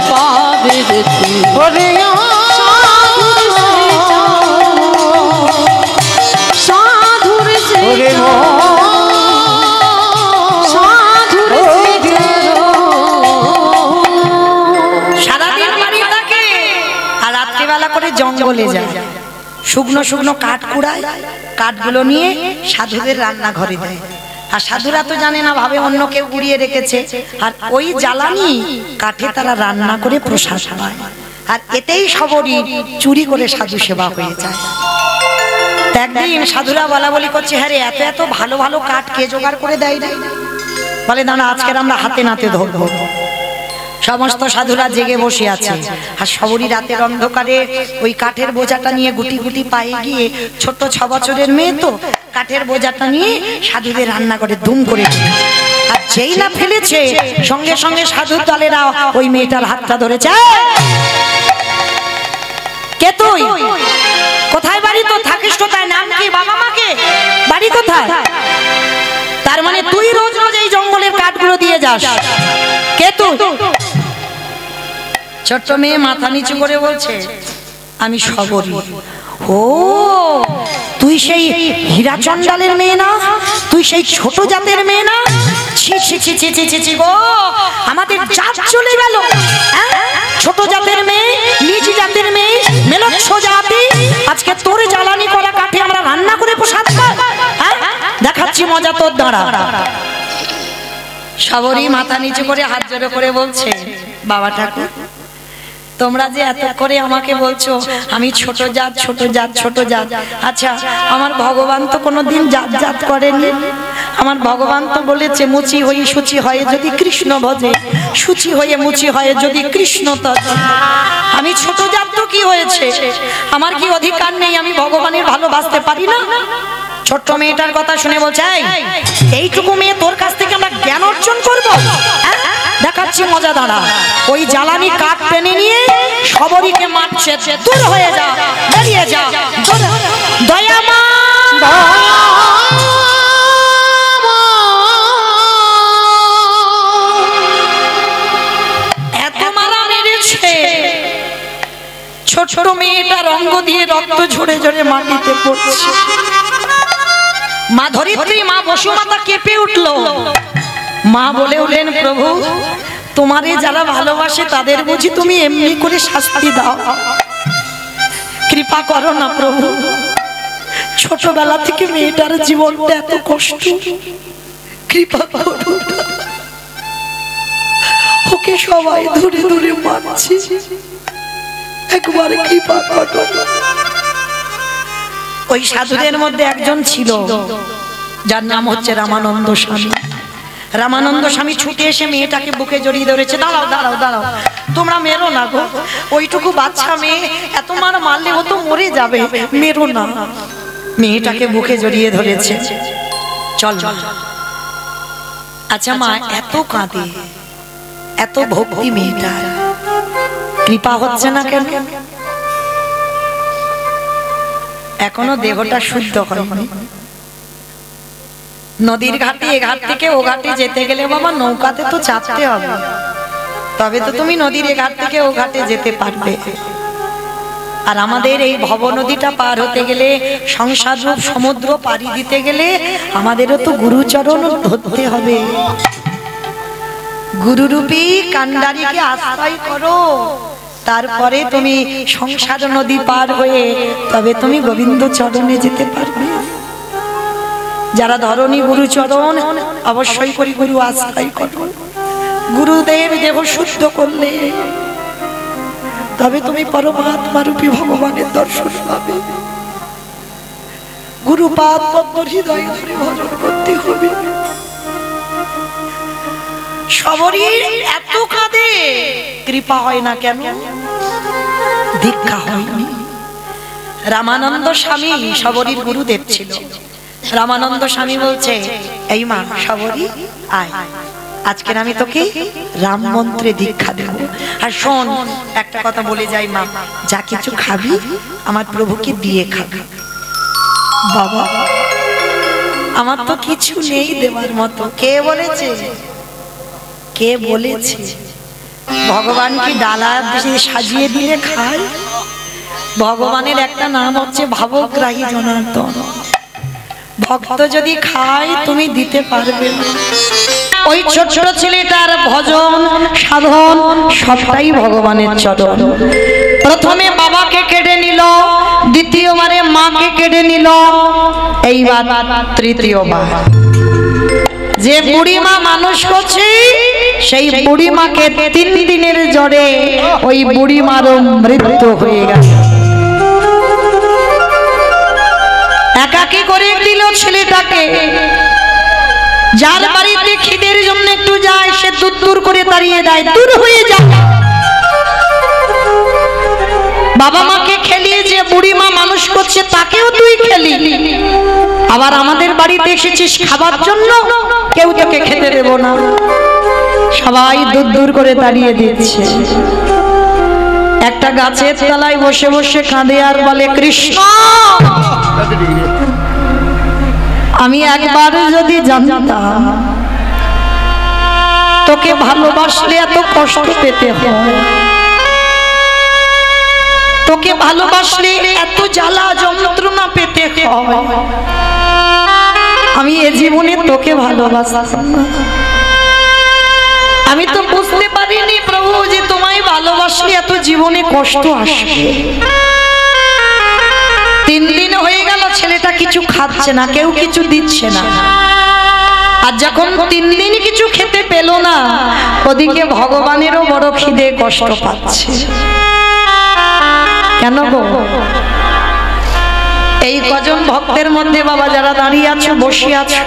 Speaker 4: পাবি রে তুই সাধুর
Speaker 1: সারাদিন বাড়ি থাকে আর রাত্রিবেলা করে জঙ্গলে যায়, শুকনো শুকনো কাঠ কুড়ায়, কাঠগুলো নিয়ে সাধুদের রান্নাঘরে দেয়। আর সাধুরা তো জানে না, ভাবে অন্য কেউ গুড়িয়ে রেখেছে, আর ওই জ্বালানি কাঠে তারা রান্না করে প্রসাদ পায়। আর এতেই সবরই চুরি করে সাধু সেবা হয়ে যায়। একদিন সাধুরা বলা বলি করছে, হ্যাঁ রে, এত এত ভালো ভালো কাঠ কে জোগাড় করে দেয় রে? বলে দাঁড়া, আজকের আমরা হাতে নাতে ধরবো। সমস্ত সাধুরা জেগে বসে আছে, আর সবরই রাতের অন্ধকারে ওই কাঠের বোঝাটা নিয়ে গুটি গুটি পায়ে গিয়ে, ছোট 6 বছরের মেয়ে তো, কাঠের বোঝাটা নিয়ে সাধুদের রান্না করে দুম করে, আর যেই না ফেলেছে সঙ্গে সঙ্গে সাধুর দলেরা ওই মেয়েটার হাতটা ধরেছে। কে তুই? কোথায় বাড়ি? তো থাকিস কোথায়? নাম কি? বাবা মাকে? বাড়ি কোথায়? তার মানে তুই রোজ রোজ এই জঙ্গলের কাঠগুলো দিয়ে যাস। কে তুই? ছোট্ট মেয়ে মাথা নিচু করে বলছে, আমি শবরী। ও, তুই সেই হীরা চণ্ডালের মেয়ে না? তুই সেই ছোট জাতের মেয়ে না? ছি ছি ছি ছি ছি ছি ছি গো, আমাদের জাত চলে গেল। ছোট জাতের মেয়ে, নিচ জাতের মেয়ে, মেলচ্ছ জাতি, আজকে তোর জ্বালানি করা কাঠে আমরা রান্না করে প্রসাদ খাই। দেখাচ্ছি মজা তোর, দাঁড়া। শবরী মাথা নিচু করে হাত জোড়ো করে বলছে, বাবা ঠাকুর, তোমরা যে এত করে আমাকে বলছো আমি ছোট জাত ছোট জাত ছোট জাত, আচ্ছা আমার ভগবান তো কোনোদিন জাত জাত করেনি। আমার ভগবান তো বলেছে, মুচি হয়ে সুচি হয় যদি কৃষ্ণ ভজে, সুচি হয়ে মুচি হয় যদি কৃষ্ণ তত। আমি ছোট জাত তো কি হয়েছে, আমার কি অধিকার নেই আমি ভগবানের ভালোবাসতে পারি না? ছোট্ট মেয়েটার কথা শুনে বলছে, এইটুকু মেয়ে তোর কাছ থেকে আমরা জ্ঞান অর্জন করবো? দেখাচ্ছি মজা, দাঁড়া। ওই জ্বালানি কাঠ টেনে নিয়ে শবরীকে মারছে, দূর হয়ে যা, বেরিয়ে যা। দয়ামা এত মারা মেরেছে, ছোট মেয়েটার অঙ্গ দিয়ে রক্ত ঝরে ঝরে মাটিতে পড়ছে। মা ধরিত্রী, মা বসুমাতা কেঁপে উঠল। মা বলে উঠলেন, প্রভু তোমারে যারা ভালোবাসে তাদের বুঝি তুমি এমনি করে শাস্তি দাও? কৃপা করো না প্রভু, ছোটবেলা থেকে মেয়েটার জীবনটা এত কষ্ট, কৃপা করো। ওকে সবাই ধরে ধরে মারছে, একবার কৃপা করো। ওই সাধুদের মধ্যে একজন ছিল যার নাম হচ্ছে রামানন্দ স্বামী। রামানন্দ স্বামী ছুটে এসে মেয়েটাকে বুকে জড়িয়ে ধরেছে। দাঁড়াও দাঁড়াও দাঁড়াও, তোমরা মেরো না গো, ওইটুকু বাচ্চা মেয়ে, এত মার মারলে ও তো মরে যাবে, মেরো না। মেয়েটাকে বুকে জড়িয়ে ধরেছে। চল। আচ্ছা মা, এত কাঁদে, এত ভক্তি মেয়েটা, কৃপা হচ্ছে না কেন? এখনো দেহটা শুদ্ধ হয়নি। নদীর ঘাটে, এ ঘাট থেকে ও ঘাটে যেতে গেলে বাবা নৌকাতে তো চাপতে হবে, তবে তো তুমি নদীর এ ঘাট থেকে ও ঘাটে যেতে পারবে। আর আমাদের এই ভব নদীটা পার হতে গেলে, সংসার রূপ সমুদ্র পাড়ি দিতে গেলে আমাদেরও তো গুরুচরণ ধরতে হবে। গুরুরূপী কান্ডারিকে আশ্রয় করো, তারপরে তুমি সংসার নদী পার হয়ে তবে তুমি গোবিন্দ চরণে যেতে পারবে। যারা ধরণী গুরুচরণ, অবশ্যই করি গুরু আশ্রয় করো। গুরুদেব দেহ শুদ্ধ করলে তবে তুমি পরমাত্মা রূপী ভগবানের দর্শন পাবে। গুরুপাদ পদ্ম হৃদয় ধরে ভজন করতে হবে। শবরীর এত কাঁদে, কৃপা হয় না কেন? দীক্ষা হয়নি। রামানন্দ স্বামী শবরীর গুরুদেব ছিল। রামানন্দ স্বামী বলছে, এই মা শবরী, আয়, আজকের আমি তোকে রাম মন্ত্রে দীক্ষা দেব। আর শোন, একটা কথা বলে যাই মা, যা কিছু খাবি আমার প্রভুকে দিয়ে খাবি। বাবা, আমার তো কিছু নেই দেওয়ার মতো। কে বলেছে? কে বলেছে? ভগবান কি ডালা সাজিয়ে দিলে খায়? ভগবানের একটা নাম হচ্ছে ভাবগ্রাহী জনার্দন। ভক্ত যদি খায় তুমি দিতে পারবে না। ওই ছোট ছোট ছেলেটার ভজন সাধন সবটাই ভগবানের চরণ। প্রথমে বাবাকে কেড়ে নিল, দ্বিতীয়বারে মাকে কেড়ে নিল, এইবার তৃতীয়বার যে বুড়িমা মানুষ করছে সেই বুড়িমাকে 3 দিনের জ্বরে ওই বুড়িমারও মৃত্যু হয়ে গেল। একাকী করে দিল ছেলেটাকে। যার বাড়িতে খিদের জন্য একটু যায় সে দূর দূর করে তাড়িয়ে দেয়, দূর হয়ে যায়। বাবা মাকে খেলিয়ে যে বুড়িমা মানুষ করছে তাকেও তুই খেলি, আবার আমাদের বাড়িতে এসেছিস খাবার জন্য, কেউ তোকে খেতে দেব না। সবাই দূর দূর করে তাড়িয়ে দিচ্ছে। একটা গাছের তলায় বসে বসে কাঁদে আর বলে, কৃষ্ণ আমি একবার যদি জানতাম তোকে ভালোবাসলে এত কষ্ট পেতে হয়, তোকে ভালোবাসলে এত জ্বালা যন্ত্রণা পেতে হয়, আমি এ জীবনে তোকে ভালোবাসতাম না। আমি তো বুঝতে পারিনি প্রভু যে তোমায় ভালোবাসলে এত জীবনে কষ্ট আসবে। 3 দিন হয়ে গেল ছেলেটা কিছু খাচ্ছে না, কেউ কিছু দিচ্ছে না। আর যখন 3 দিন কিছু খেতে পেল না, ওদিকে ভগবানেরও বড় খিদে, কষ্ট পাচ্ছে। কেন গো? এই কজন ভক্তের মধ্যে বাবা যারা দাঁড়িয়ে আছো, বসে আছো,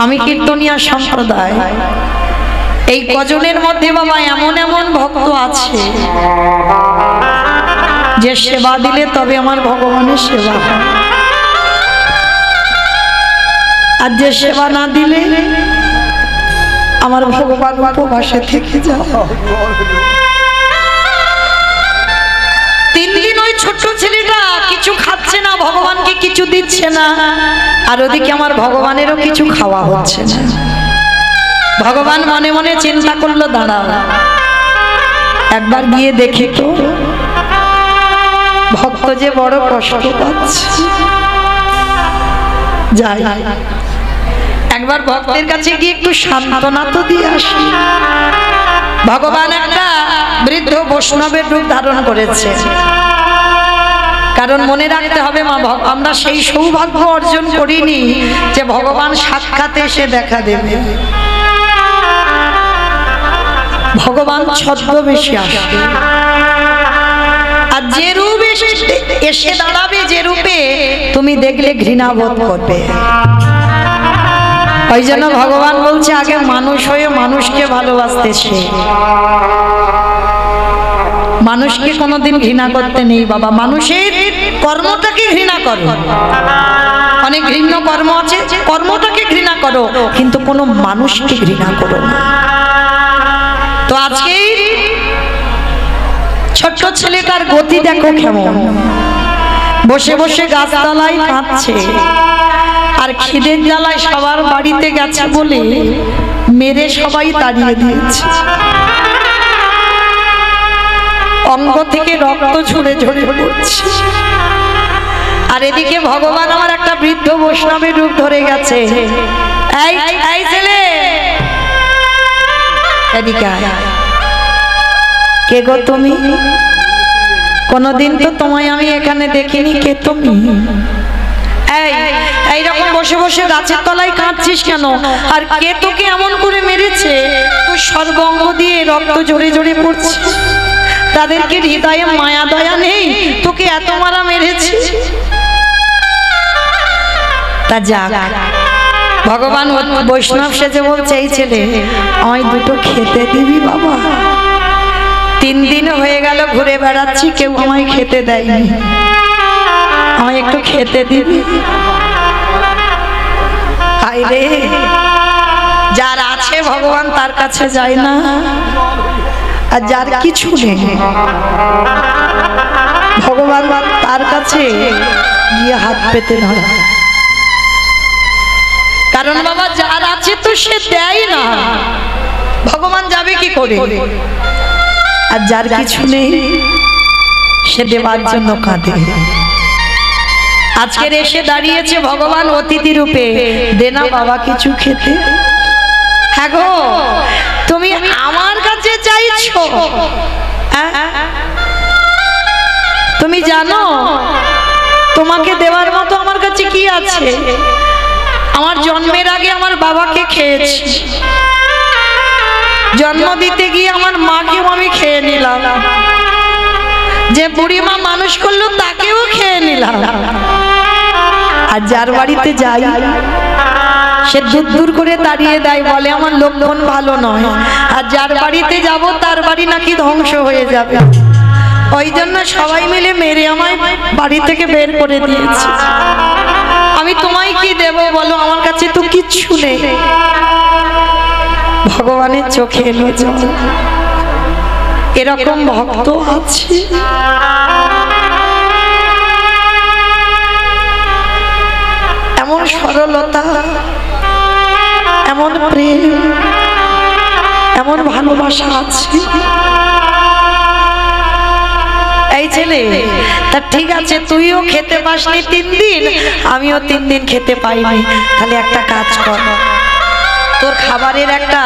Speaker 1: আমি কীর্তনিয়া সম্প্রদায়, এই কজনের মধ্যে বাবা এমন এমন ভক্ত আছে যে সেবা দিলে তবে আমার ভগবানের সেবা হয়, আর যে সেবা না দিলে আমার ভগবান উপবাসে থেকে যায়। 3 দিন ওই ছোট্ট ছেলেটা কিছু খাচ্ছে না, ভগবানকে কিছু দিচ্ছে না, আর ওদিকে আমার ভগবানেরও কিছু খাওয়া হচ্ছে না। ভগবান মনে মনে চিন্তা করলো, দাঁড়াও একবার গিয়ে দেখি তো ভক্ত যে বড় কষ্ট পাচ্ছে। যাই একবার ভক্তের কাছে গিয়ে একটু সান্ত্বনা তো দিয়ে আসি। ভগবান একটা বৃদ্ধ বৈষ্ণবের রূপ ধারণ করেছে, কারণ মনে রাখতে হবে মা, আমরা সেই সৌভাগ্য অর্জন করিনি যে ভগবান সাক্ষাৎ এসে দেখা দেবে। ভগবান ছদ্মবেশে আসবে, আর যে রূপে এসে দাঁড়াবে, যে রূপে তুমি দেখলে ঘৃণা বোধ করবে। ওই জন্য ভগবান বলছে আগে মানুষ হয়ে মানুষকে ভালোবাসতে শেখ। মানুষকে কোনোদিন ঘৃণা করতে নেই বাবা, মানুষের কর্মটাকে ঘৃণা করো। অনেক ঘৃণ্য কর্ম আছে, কর্মটাকে ঘৃণা করো, কিন্তু কোনো মানুষকে ঘৃণা করো না। তো আজকে ছোট্ট ছেলেটার গতি দেখো কেমন, বসে বসে গাছতলায় কাঁদছে, আর খিদের জ্বালায় সবার বাড়িতে গেছে বলে মেরে সবাই তাড়িয়ে দিয়েছে। অঙ্গ থেকে রক্ত ঝরে ঝরে পড়ছে, আর এদিকে ভগবান আমার একটা বৃদ্ধ বৈষ্ণবের রূপ ধরে গেছে। এই এই ছেলে, এদিকে আয়। কে গো তুমি? কোনদিন তো তোমায় আমি এখানে দেখিনি, কে তুমি? এইরকম বসে বসে গাছের তলায় কাঁদছিস কেন? আর কে তোকে এমন করে মেরেছে? তোর সর্বঙ্গ দিয়ে রক্ত ঝরে ঝরে পড়ছে, তাদেরকে হৃদয়ে মায়া দয়া নেই, তোকে এত মারা মেরেছে। তা যাক, ভগবান বৈষ্ণব সেজে বলছে, এই ছেলে আমায় দুটো খেতে দিবি বাবা? 3 দিন হয়ে গেল ঘুরে বেড়াচ্ছি, কেউ আমায় খেতে দেয়নি, আমায় একটু খেতে দিবি? হায় রে, যার আছে ভগবান তার কাছে যায় না, আর যার কিছু নেই ভগবান তার কাছে গিয়ে হাত পেতে ধরা। কারণ বাবা যার আছে তো সে দেয় না, ভগবান যাবে কি করে? আর যার কিছু নেই সে দেবার জন্য কাঁদে। আজকের এসে দাঁড়িয়েছে ভগবান অতিথি রূপে, দেনা বাবা কিছু খেতে। হ্যাঁ গো, তুমি আমার কাছে চাইছো? তুমি জানো তোমাকে দেওয়ার মতো আমার কাছে কি আছে? আমার জন্মের আগে আমার বাবাকে খেয়েছি, জন্ম দিতে গিয়ে আমার মাকেও আমি খেয়ে নিলাম, যে বুড়ি মা মানুষ করলো তাকেও খেয়ে নিলাম। আর যার বাড়িতে যাই সে দূর দূর করে দাঁড়িয়ে দেয়, বলে আমার লক্ষণ ভালো নয়, আর যার বাড়িতে যাব তার বাড়ি নাকি ধ্বংস হয়ে যাবে। ওই জন্য সবাই মিলে মেরে আমায় বাড়ি থেকে বের করে দিয়েছে। আমি তোমায় কি দেব বলো? আমার কাছে তো কিচ্ছু নেই। ভগবানের চোখে এলো জল। এরকম ভক্ত আছে। এমন সরলতা, এমন প্রেম, এমন ভালোবাসা আছে। এই ছেলে, তা ঠিক আছে, তুইও খেতে পাসনি 3 দিন, আমিও 3 দিন খেতে পাইনি। তাহলে একটা কাজ কর, তোর খাবারের একটা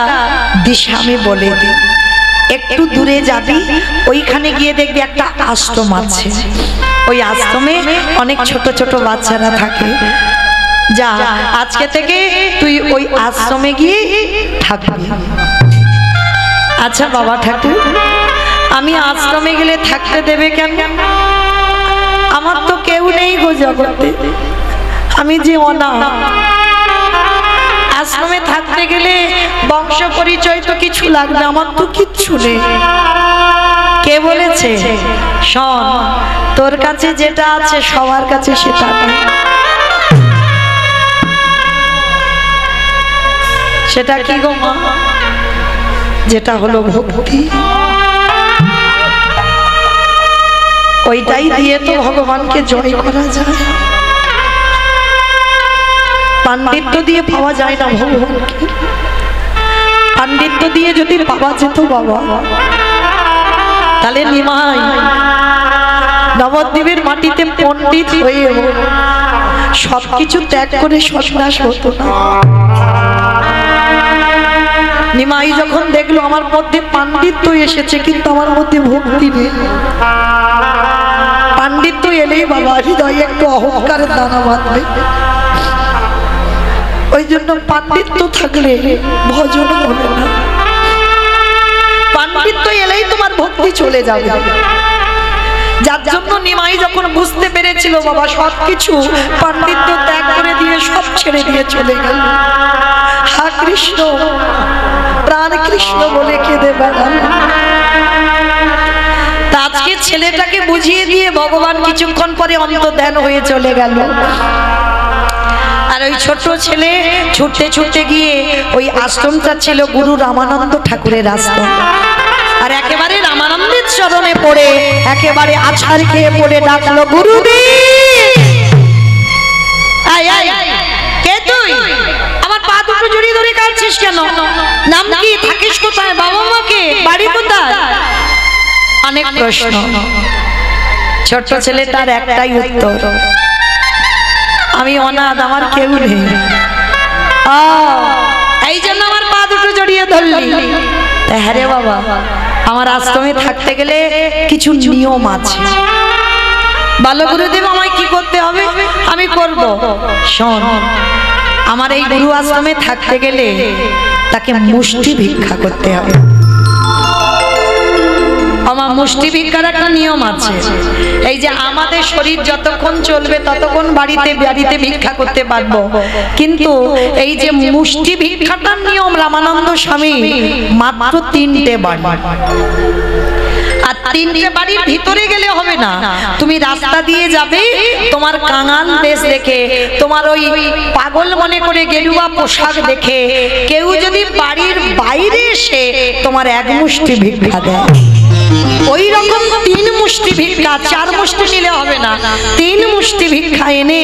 Speaker 1: দিশা আমি বলে দিই। একটু দূরে যাবি, ওইখানে গিয়ে দেখবি একটা আশ্রম আছে। ওই আশ্রমে অনেক ছোট ছোট বাচ্চারা থাকে। যা, আজকে থেকে তুই ওই আশ্রমে গিয়ে থাকবি। আচ্ছা বাবা ঠাকুর, আমি আশ্রমে গেলে থাকতে দেবে কেন? আমার তো কেউ নেই গো জগতে, আমি যে অনাথ। আশ্রমে থাকতে গেলে বংশ পরিচয় তো কিছু লাগবে, আমার তো কিচ্ছু নেই। কে বলেছে? শোন, তোর কাছে যেটা আছে সবার কাছে সেটা নেই। সেটা কি গো মা? যেটা হলো ভক্তি। ওইটাই দিয়ে তো ভগবানকে জয় করা যায়। পাণ্ডিত্য দিয়ে পাওয়া যায় না ভগবানকে। পাণ্ডিত্য দিয়ে যদি পাওয়া যেত বাবা, তাহলে নিমাই নবদ্বীপের মাটিতে পণ্ডিত হয়ে সবকিছু ত্যাগ করে সন্ন্যাস হতো না। নিমাই যখন দেখলো আমার মধ্যে পাণ্ডিত্য এসেছে কিন্তু আমার মধ্যে ভক্তি নেই, পাণ্ডিত্য এলেই বাবা হৃদয়ে একটু অহংকারের দানা বাঁধবে। ওই জন্য পাণ্ডিত্য থাকলে ভজন হবে না, পাণ্ডিত্য এলেই তোমার ভক্তি চলে যাবে। যার জন্য নিমাই যখন বুঝতে পেরেছিল বাবা সবকিছু পাণ্ডিত্য ত্যাগ করে দিয়ে সব ছেড়ে দিয়ে চলে গেল। হা কৃষ্ণ, প্রাণ কৃষ্ণ বলে কেঁদে বেড়াল। আজকে ছেলেটাকে বুঝিয়ে দিয়ে ভগবান কিছুক্ষণ পরে অন্তর্ধান হয়ে চলে গেল। আর ওই ছোট ছেলে ছুটতে ছুটতে গিয়ে ওই আশ্রমটা ছিল গুরু রামানন্দ ঠাকুরের আশ্রম। আর একেবারে রামানন্দের চরণে পড়ে একেবারে আছাড় খেয়ে পড়ে ডাকলো, গুরুদেব। আয় আয়, কে তুই? আমার পা দুটো জড়িয়ে ধরে কাঁদছিস কেন? নাম কি? থাকিস কোথায়? বাবা মাকে? বাড়ি কোথায়? অনেক প্রশ্ন। ছোট্ট ছেলেটার একটাই উত্তর, আমি অনাথ, আমার কেউ নেই। এই জন্য আমার পা দুটো জড়িয়ে ধরলি? হ্যাঁ রে বাবা, আমার আশ্রমে থাকতে গেলে কিছু নিয়ম আছে। ভালো গুরুদেব, আমায় কি করতে হবে? আমি করব। শোন, আমার এই গুরু আশ্রমে থাকতে গেলে তাকে মুষ্টি ভিক্ষা করতে হবে। আমার মুষ্টি ভিক্ষার একটা নিয়ম আছে। এই যে আমাদের শরীর যতক্ষণ চলবে ততক্ষণ বাড়িতে বাড়িতে ভিক্ষা করতে পারবো, কিন্তু এই যে মুষ্টি ভিক্ষাটার নিয়ম রামানন্দ স্বামী মাত্র 3টে বাড়ি। আর 3টে বাড়ির ভিতরে গেলে হবে না, তুমি রাস্তা দিয়ে যাবে, তোমার কাঙাল বেশ দেখে, তোমার ওই পাগল মনে করে গেরুয়া পোশাক দেখে কেউ যদি বাড়ির বাইরে এসে তোমার 1 মুষ্টি ভিক্ষা দেয়, ওই রকম 3 মুষ্টি ভিক্ষা, 4 মুষ্টি নিলে হবে না, 3 মুষ্টি ভিক্ষা এনে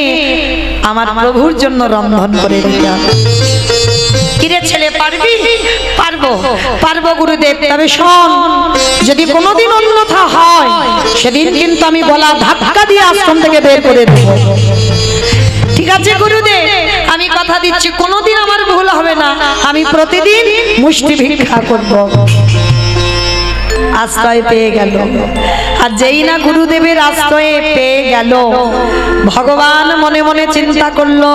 Speaker 1: আমার প্রভুর জন্য রন্ধন করে দিতে হবে। কিরে ছেলে, পারবি? পারবো, পারবো গুরুদেব। তবে শোন, যদি কোনোদিন অন্যথা হয় সেদিন কিন্তু আমি গলা ধাক্কা দিয়ে আশ্রম থেকে বের করে দেব। ঠিক আছে গুরুদেব, আমি কথা দিচ্ছি কোনোদিন আমার ভুল হবে না, আমি প্রতিদিন মুষ্টি ভিক্ষা করব। আশ্রয় পেয়ে গেল। আর যেই না গুরুদেবের আশ্রয়ে পেয়ে গেল, ভগবান মনে মনে চিন্তা করলো,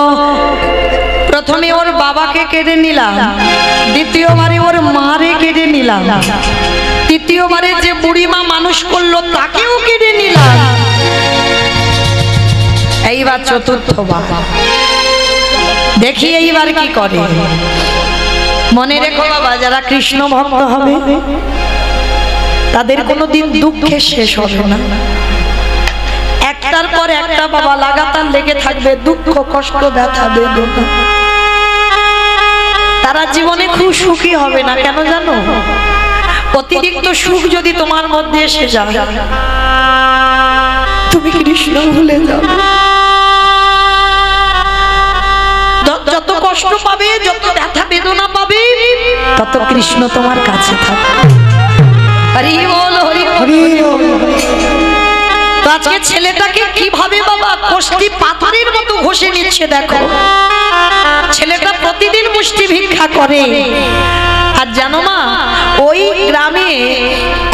Speaker 1: প্রথমে ওর বাবাকে কেড়ে নিলাম, দ্বিতীয়বারে ওর মারে কেড়ে নিলাম, তৃতীয়বারে যে বুড়িমা মানুষ করলো তাকেও কেড়ে নিলাম, এইবার চতুর্থবার দেখি এইবার কি করে। মনে রেখো বাবা, যারা কৃষ্ণ ভক্ত হবে তাদের কোনোদিন দুঃখে শেষ হবে না। একটার পর একটা বাবা লাগাতার লেগে থাকবে, দুঃখ কষ্ট ব্যথা বেদনা। তারা জীবনে খুব সুখী হবে না। কেন জানো? অতিরিক্ত সুখ যদি তোমার মধ্যে এসে যায়, তুমি কৃষ্ণ ভুলে যাবে। কষ্ট পাবে, যত ব্যথা বেদনা পাবে, তত কৃষ্ণ তোমার কাছে থাকবে। হরি বল, হরি
Speaker 3: হরি বল।
Speaker 1: তো আজকে ছেলেটাকে কিভাবে বাবা কষ্টি পাথরের মতো ঘষে নিচ্ছে দেখো। ছেলেটা প্রতিদিন মুষ্টি ভিক্ষা করে। আর জানো মা, ওই গ্রামে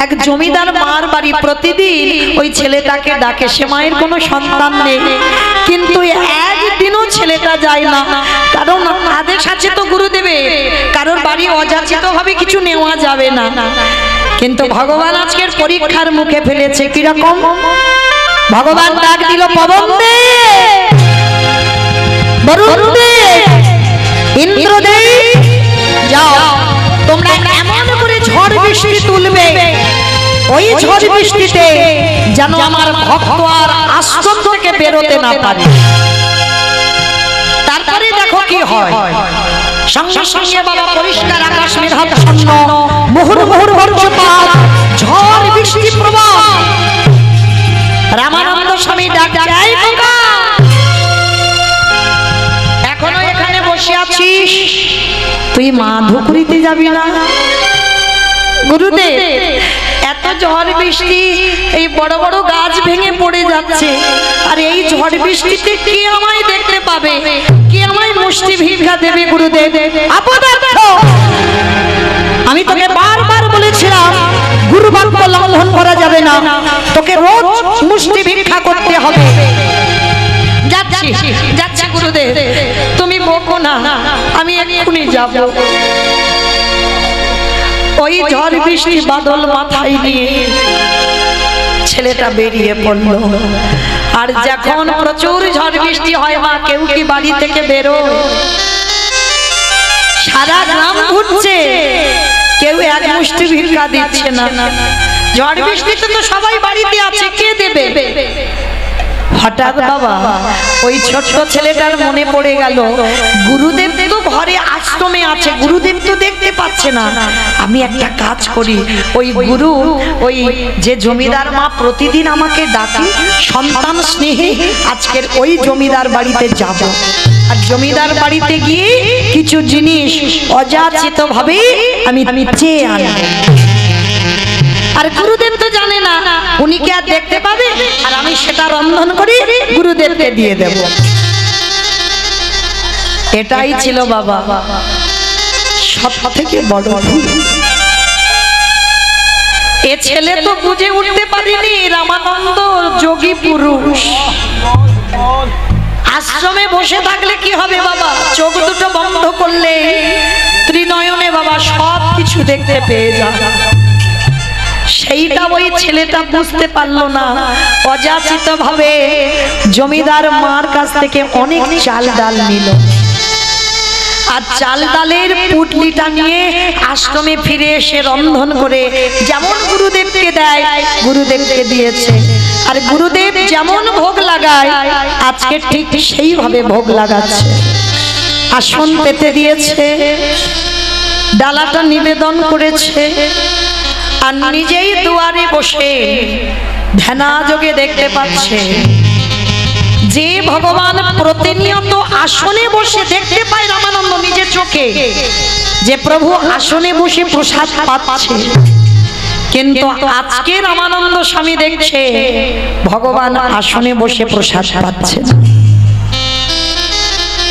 Speaker 1: এক জমিদার মার বাড়ি, প্রতিদিন ওই ছেলেটাকে ডাকে। সে মায়ের কোনো সন্তান নেই, কিন্তু একদিনও ছেলেটা যায় না, কারণ আদেশ আছে তো গুরুদেবের, কারোর বাড়ি অযাচিত ভাবে কিছু নেওয়া যাবে না। কিন্তু ভগবান আজকের পরীক্ষার মুখে ফেলেছে। কিরকম? ভগবান ডাক দিল, পবন দে, বরুণ দে, ইন্দ্র দে, যাও তোমরা এমন করে ঝড় বৃষ্টি তুলবে, ওই ঝড় বৃষ্টিতে যেন আমার ভক্ত আর আশ্রম থেকে বেরোতে না পারে। তারপরে দেখো কি হয়। সঙ্গে সঙ্গে বাবা পরিষ্কার আকাশ মেঘাচ্ছন্ন, মুহুর মুহুর বজ্রপাত, ঝড় বৃষ্টি প্রবাহ। রামানন্দ স্বামী ডাক দেয়, খোকা এখনো এখানে বসে আছিস, তুই মাধুকরিতে যাবি না? গুরুদেব, এত ঝড় বৃষ্টি, এই বড় বড় গাছ ভেঙে পড়ে যাচ্ছে, আর এই ঝড় বৃষ্টিতে কি আমায় দেখতে পাবে, কি আমায় মুষ্টি ভিক্ষা দেবে? গুরুদেব আপদার্থ, আমি তোকে বারবার বলেছিলাম গুরু বাক্য লঙ্ঘন করা যাবে না, তোকে রোজ মুষ্টি ভিক্ষা করতে হবে। যাচ্ছি যাচ্ছি গুরুদেব, তুমি বকো না, আমি এক্ষুনি যাব। ওই ঝড় বৃষ্টি বাদল মাথায় নিয়ে ছেলেটা বেরিয়ে পড়ল। আর যখন প্রচুর ঝড় বৃষ্টি হয় মা, কেউ কি বাড়ি থেকে বেরোয়? সারা গ্রাম ঘুরছে, কেউ এক মুষ্টি ভিক্ষা দিচ্ছে না। ঝড় বৃষ্টিতে তো সবাই বাড়িতে আছে, কে দেবে? হঠাৎ বাবা ওই ছোট্ট ছেলেটার মনে পড়ে গেল, গুরুদেব তো ঘরে আশ্রমে আছে, গুরুদেব তো দেখতে পাচ্ছে না। আমি একটা কাজ করি, ওই গুরু, ওই যে জমিদার মা প্রতিদিন আমাকে ডাকে সন্তান স্নেহে, আজকের ওই জমিদার বাড়িতে যাব। আর জমিদার বাড়িতে গিয়ে কিছু জিনিস অযাচিত ভাবে আমি চেয়ে আনব। আর গুরুদেব তো জানে না, উনি কি আর দেখতে পাবে? আর আমি সেটা রন্ধন করে গুরুদেবকে দিয়ে দেব। এটাই ছিল বাবা সব থেকে বড় ভুল। এ ছেলে তো বুঝে উঠতে পারিনি রামানন্দ যোগী পুরুষ। আশ্রমে বসে থাকলে কি হবে বাবা? চোখ দুটো বন্ধ করলে ত্রিনয়নে বাবা সব কিছু দেখতে পেয়ে যায়। সেইটা ওই ছেলেটা বুঝতে পারলো না, অযাচিত ভাবে জমিদার মার কাছ থেকে অনেক চাল ডাল নিল। আর চাল ডালের পুটলিটা নিয়ে আশ্রমে ফিরে এসে রন্ধন করে যেমন গুরুদেবকে দেয় গুরুদেবকে দিয়েছে। আর গুরুদেব যেমন ভোগ লাগায় আজকে ঠিক সেইভাবে ভোগ লাগাচ্ছে। আসন পেতে দিয়েছে, ডালাটা নিবেদন করেছে, আর নিজেই দুয়ারে বসে ধ্যানাযোগে দেখতে পাচ্ছে যে ভগবান প্রতিনিয়ত আসনে বসে দেখতে পায় রামানন্দ নিজের চোখে, যে প্রভু আসনে বসে প্রসাদ পাচ্ছে। কিন্তু আজকে রামানন্দ স্বামী দেখছে ভগবান আসনে বসে প্রসাদ পাচ্ছে।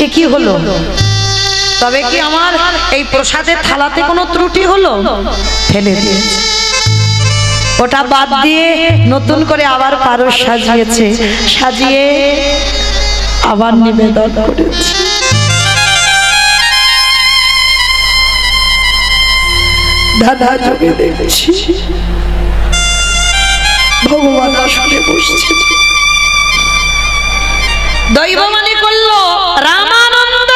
Speaker 1: এ কি হলো? তবে কি আমার এই প্রসাদের থালাতে কোনো ত্রুটি হলো? ফেলে দিয়েছে, ওটা বাদ দিয়ে নতুন করে আবার পারস সাজিয়েছে, সাজিয়ে আবার নিবেদন করেছে। দাদা যোগে দেখছি ভগবান আসনে বসছে। দৈব মানে করলো রামানন্দ,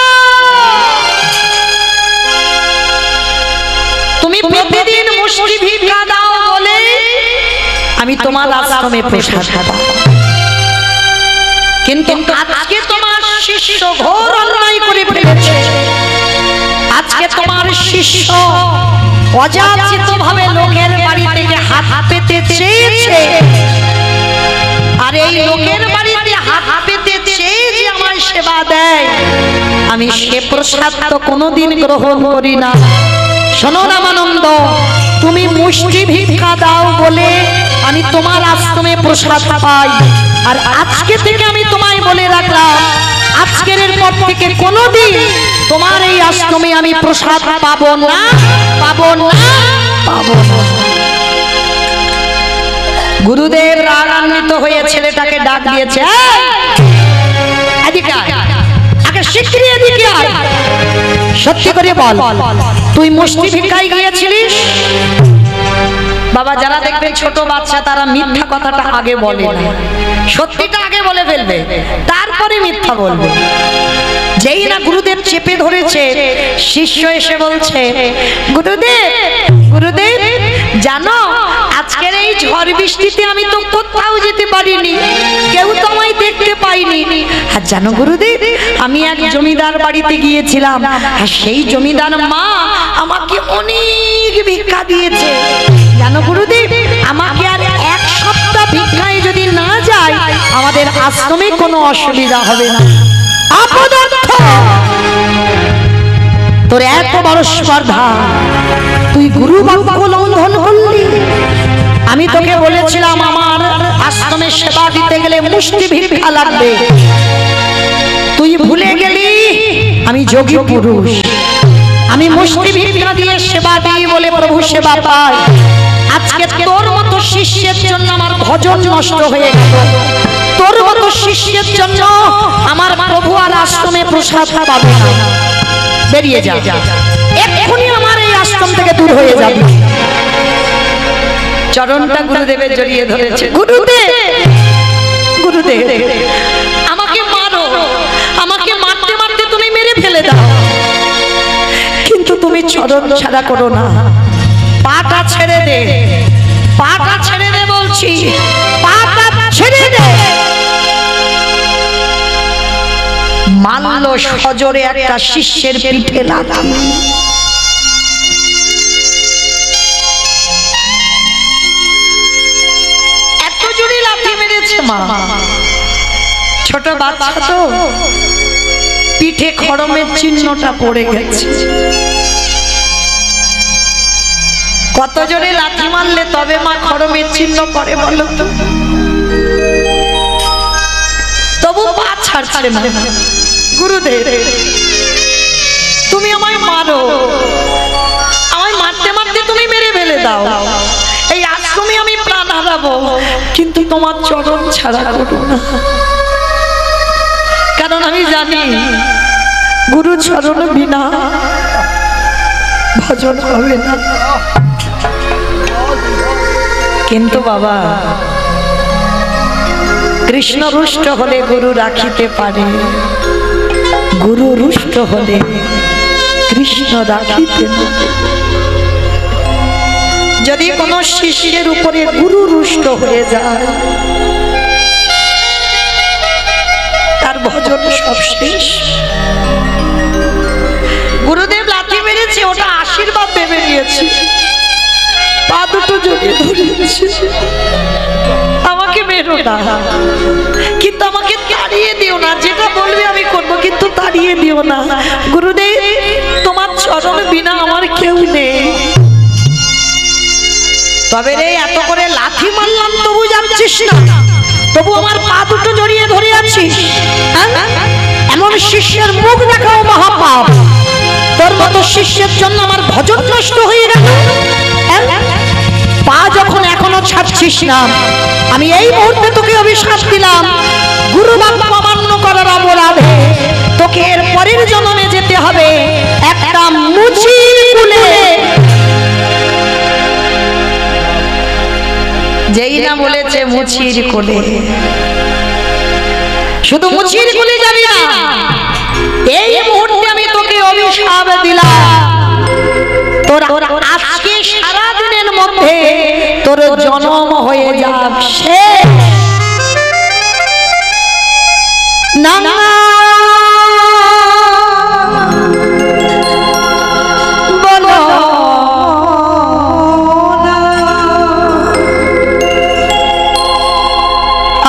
Speaker 1: তুমি প্রতিদিন মুষ্টি ভিক্ষা দাও বলে আমি তোমার আশ্রমে প্রসাদ পাবো, কিন্তু আজকে তোমার শিষ্য ঘোর অন্যায় করে ফেলেছে। আজকে তোমার শিষ্য অযাচিত ভাবে লোকের বাড়ি থেকে হাত পেতে চেয়েছে, আর এই লোকের বাড়িতে হাত পেতে চেয়ে যে আমার সেবা দেয় আমি সে প্রসাদ তো কোনোদিন গ্রহণ করি না। শোনো রামানন্দ, তুমি মুষ্টি ভিক্ষা দাও বলে আমি তোমার আশ্রমে প্রসাদ পাই। আর আজকে থেকে আমি তোমায় বলে রাখলাম, আজকের পর থেকে কোনোদিন তোমার এই আশ্রমে আমি প্রসাদ পাবো না, পাবো না, পাবো না। গুরুদেব রাগান্বিত হয়ে ছেলেটাকে ডাক দিয়েছে, এদিকে আয়, আগে শিগগিরই এদিকে আয়। সত্যি করে বল, তুই মুষ্টি ভিক্ষায় গিয়েছিলিস? বাবা, যারা দেখবেন ছোট বাচ্চা তারা মিথ্যা কথাটা আগে বলে না, সত্যিটা আগে বলে ফেলবে, তারপরে মিথ্যা বলবে। যেই না গুরুদেব চেপে ধরেছে, শিষ্য এসে বলছে, গুরুদেব, গুরুদেব জানো আজকের এই ঝড় বৃষ্টিতে আমি তো কোথাও যেতে পারিনি, কেউ তো আমায় দেখতে পাইনি। আর জানো গুরুদেব, আমি এক জমিদার বাড়িতে গিয়েছিলাম, আর সেই জমিদার মা আমাকে অনেক ভিক্ষা দিয়েছে। জানো গুরুদেব, আমাকে আর এক সপ্তাহ ভিক্ষায় যদি না যায়, আমাদের আশ্রমে কোনো অসুবিধা হবে না। অপদার্থ, তোর এত বড় স্পর্ধা, তুই গুরু বাক্য লঙ্ঘন করলি। আমি তোকে বলেছিলাম আমার আশ্রমে সেবা দিতে গেলে মুষ্টি ভিক্ষা লাগবে, তুই ভুলে গেলি আমি যোগী পুরুষ, আমি মুষ্টি ভিক্ষা দিয়ে সেবা দিই বলে প্রভু সেবা পাই। আজকে তোর মতো শিষ্যের জন্য আমার ভজন নষ্ট হয়ে গেল, তোর মতো শিষ্যের জন্য আমার প্রভু আর আশ্রমে প্রসাদ পাবে না। বেরিয়ে যা, এক্ষুনি আমার এই আশ্রম থেকে দূর হয়ে যাবে। চরণটা গুরুদেবের জড়িয়ে ধরেছে। গুরুদেব, গুরুদেব আমাকে মারো, আমাকে মারতে মারতে তুমি মেরে ফেলে দাও, কিন্তু তুমি চরণ ছাড়া করো না। পাটা ছেড়ে দে, পাটা ছেড়ে দে বলছি, পাটা ছেড়ে দে। মানল সজোরে একটা শিষ্যের পিঠে লাথি। এত জোরে লাথি মেরেছে মা, ছোট বাচ্চা তো, পিঠে খড়মের চিহ্নটা পড়ে গেছে। কত জোরে লাথি মারলে তবে মা খড়মের চিহ্ন পড়ে বলো তো? তবু পা ছাড়ছে না। গুরুদেব, তুমি আমায় মারো, আমায় মারতে মারতে তুমি মেরে ফেলে দাও, এই আশ্রমে আমি প্রাণ হারাবো, কিন্তু তোমার চরণ ছাড়া করো না। কারণ আমি জানি গুরু চরণ বিনা ভজন হবে না। কিন্তু বাবা, কৃষ্ণ রুষ্ট হলে গুরু রাখিতে পারে, গুরু রুষ্ট হলে কৃষ্ণ রাখিতে না। যদি কোনো শিষ্যের উপরে গুরু রুষ্ট হয়ে যায়, তার ভজন সব শেষ। গুরুদেব লাথি মেরেছে, ওটা আশীর্বাদ ভেবে নিয়েছে, পা দুটো জড়িয়ে ধরেছে, আমাকে মেরো না, কিন্তু আমাকে তাড়িয়ে দিও না, যেটা বলবে আমি করবো, কিন্তু তাড়িয়ে দিও না। গুরুদেব, তোমার চরণ বিনা আমার কেউ নেই। তবে রে, এত করে লাথি মারলাম তবু যাচ্ছিস না, তবু আমার পা দুটো জড়িয়ে ধরে আছিস। এমন শিষ্যের মুখ দেখাও মহাপাপ। তোর মতো শিষ্যের জন্য আমার ভজন নষ্ট হয়ে গেল। পা যখন এখনো ছাড়ছিস না, আমি এই মুহূর্তে তোকে অভিশাপ দিলাম, গুরু বাক্য অমান্য করার অপরাধে তোকে এর পরের জন্মে যেতে হবে একটা মুচির কুলে। যেই না বলেছে মুচির কোলে, শুধু মুচির কোলে যাবি না, এই মুহূর্তে আমি তোকে অভিশাপ দিলাম, তোর আজকে সারা দিনের মধ্যে তোর জন্ম হয়ে যাক শেষ। না না, বলো না,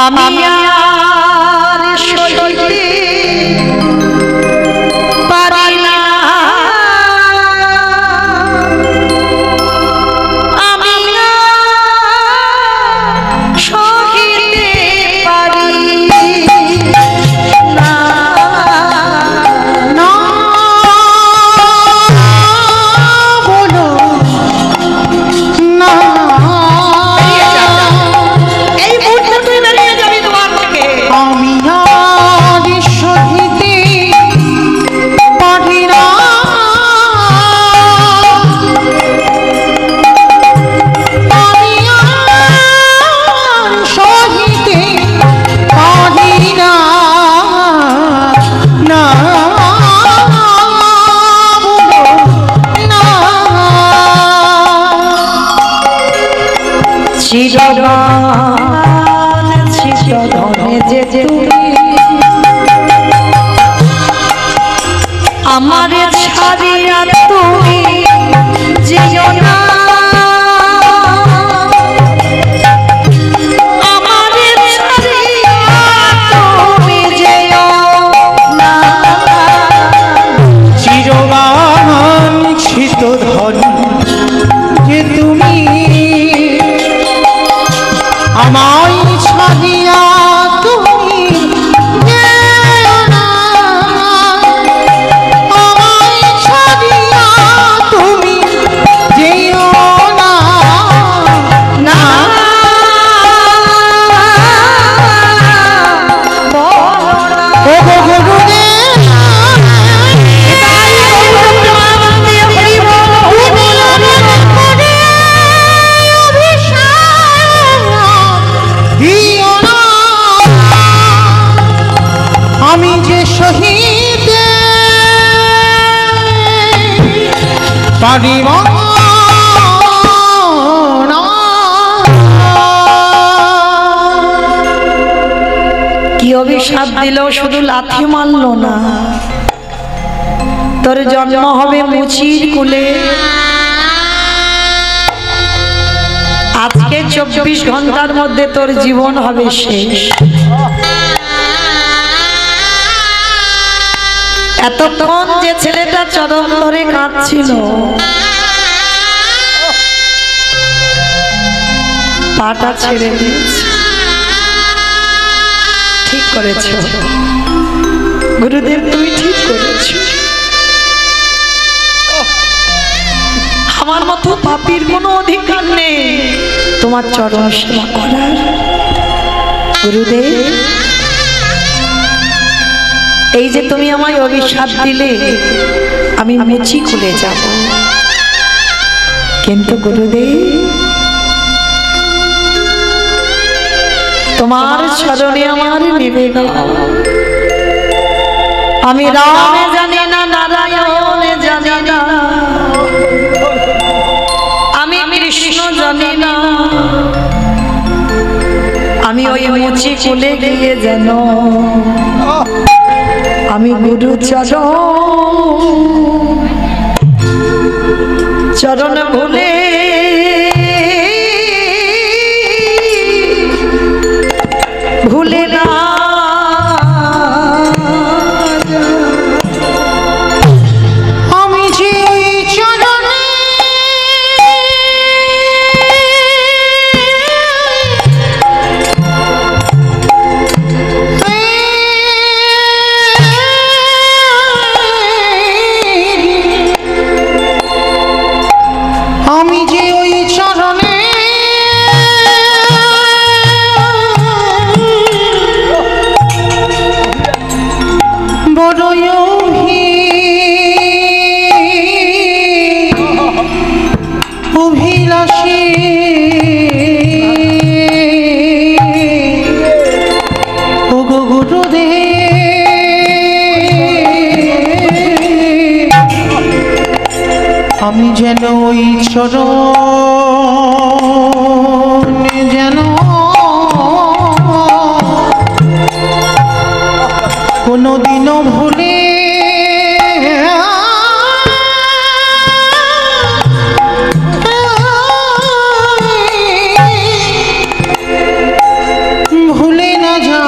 Speaker 1: আমি আর সইতে ধনে যে তুমি আমার ছাড়িয়া তুমি যেও না আমার ছাড়িয়া তুমি যেও না
Speaker 3: চিরবাঞ্ছিত ধন যে তুমি আমায় ছাড়িয়া তুমি যেও না আমায় ছাড়িয়া তুমি যেও না
Speaker 1: না
Speaker 3: ও গো গুরুদেব দিও না আমি যে শহীদ পারিব না।
Speaker 1: কি অভিশাপ দিল শুধু লাথি মারলো না তোর জন্ম হবে মুচির কুলে আজকে 24 ঘন্টার মধ্যে তোর জীবন হবে শেষ এতক্ষণ যে ছেলেটা চরণ ধরে কাঁদছিল পাটা ছেড়ে দিয়েছে ঠিক করেছ গুরুদেব তুই ঠিক করেছ আমার মতো পাপীর কোনো অধিকার নেই তোমার চরণ সেবা করার গুরুদেব এই যে তুমি আমায় অভিশাপ দিলে আমি মুচি খুলে যাব কিন্তু গুরুদেব তোমার চরণে আমার নিবেদন আমি রামে জানি না নারায়ণে জানি না আমি কৃষ্ণ জানি না আমি ওই মুচি কুলে গিয়ে যেন আমি গুরু চরণ ভুলে ভুলে না
Speaker 3: আমি যে চরণে আমি যে ওই চরণে বড়ই অভিলাষী ও গো গুরুদেব আমি যেন ওই চরণ যেন কোনোদিনও ভুলে ভুলে না যা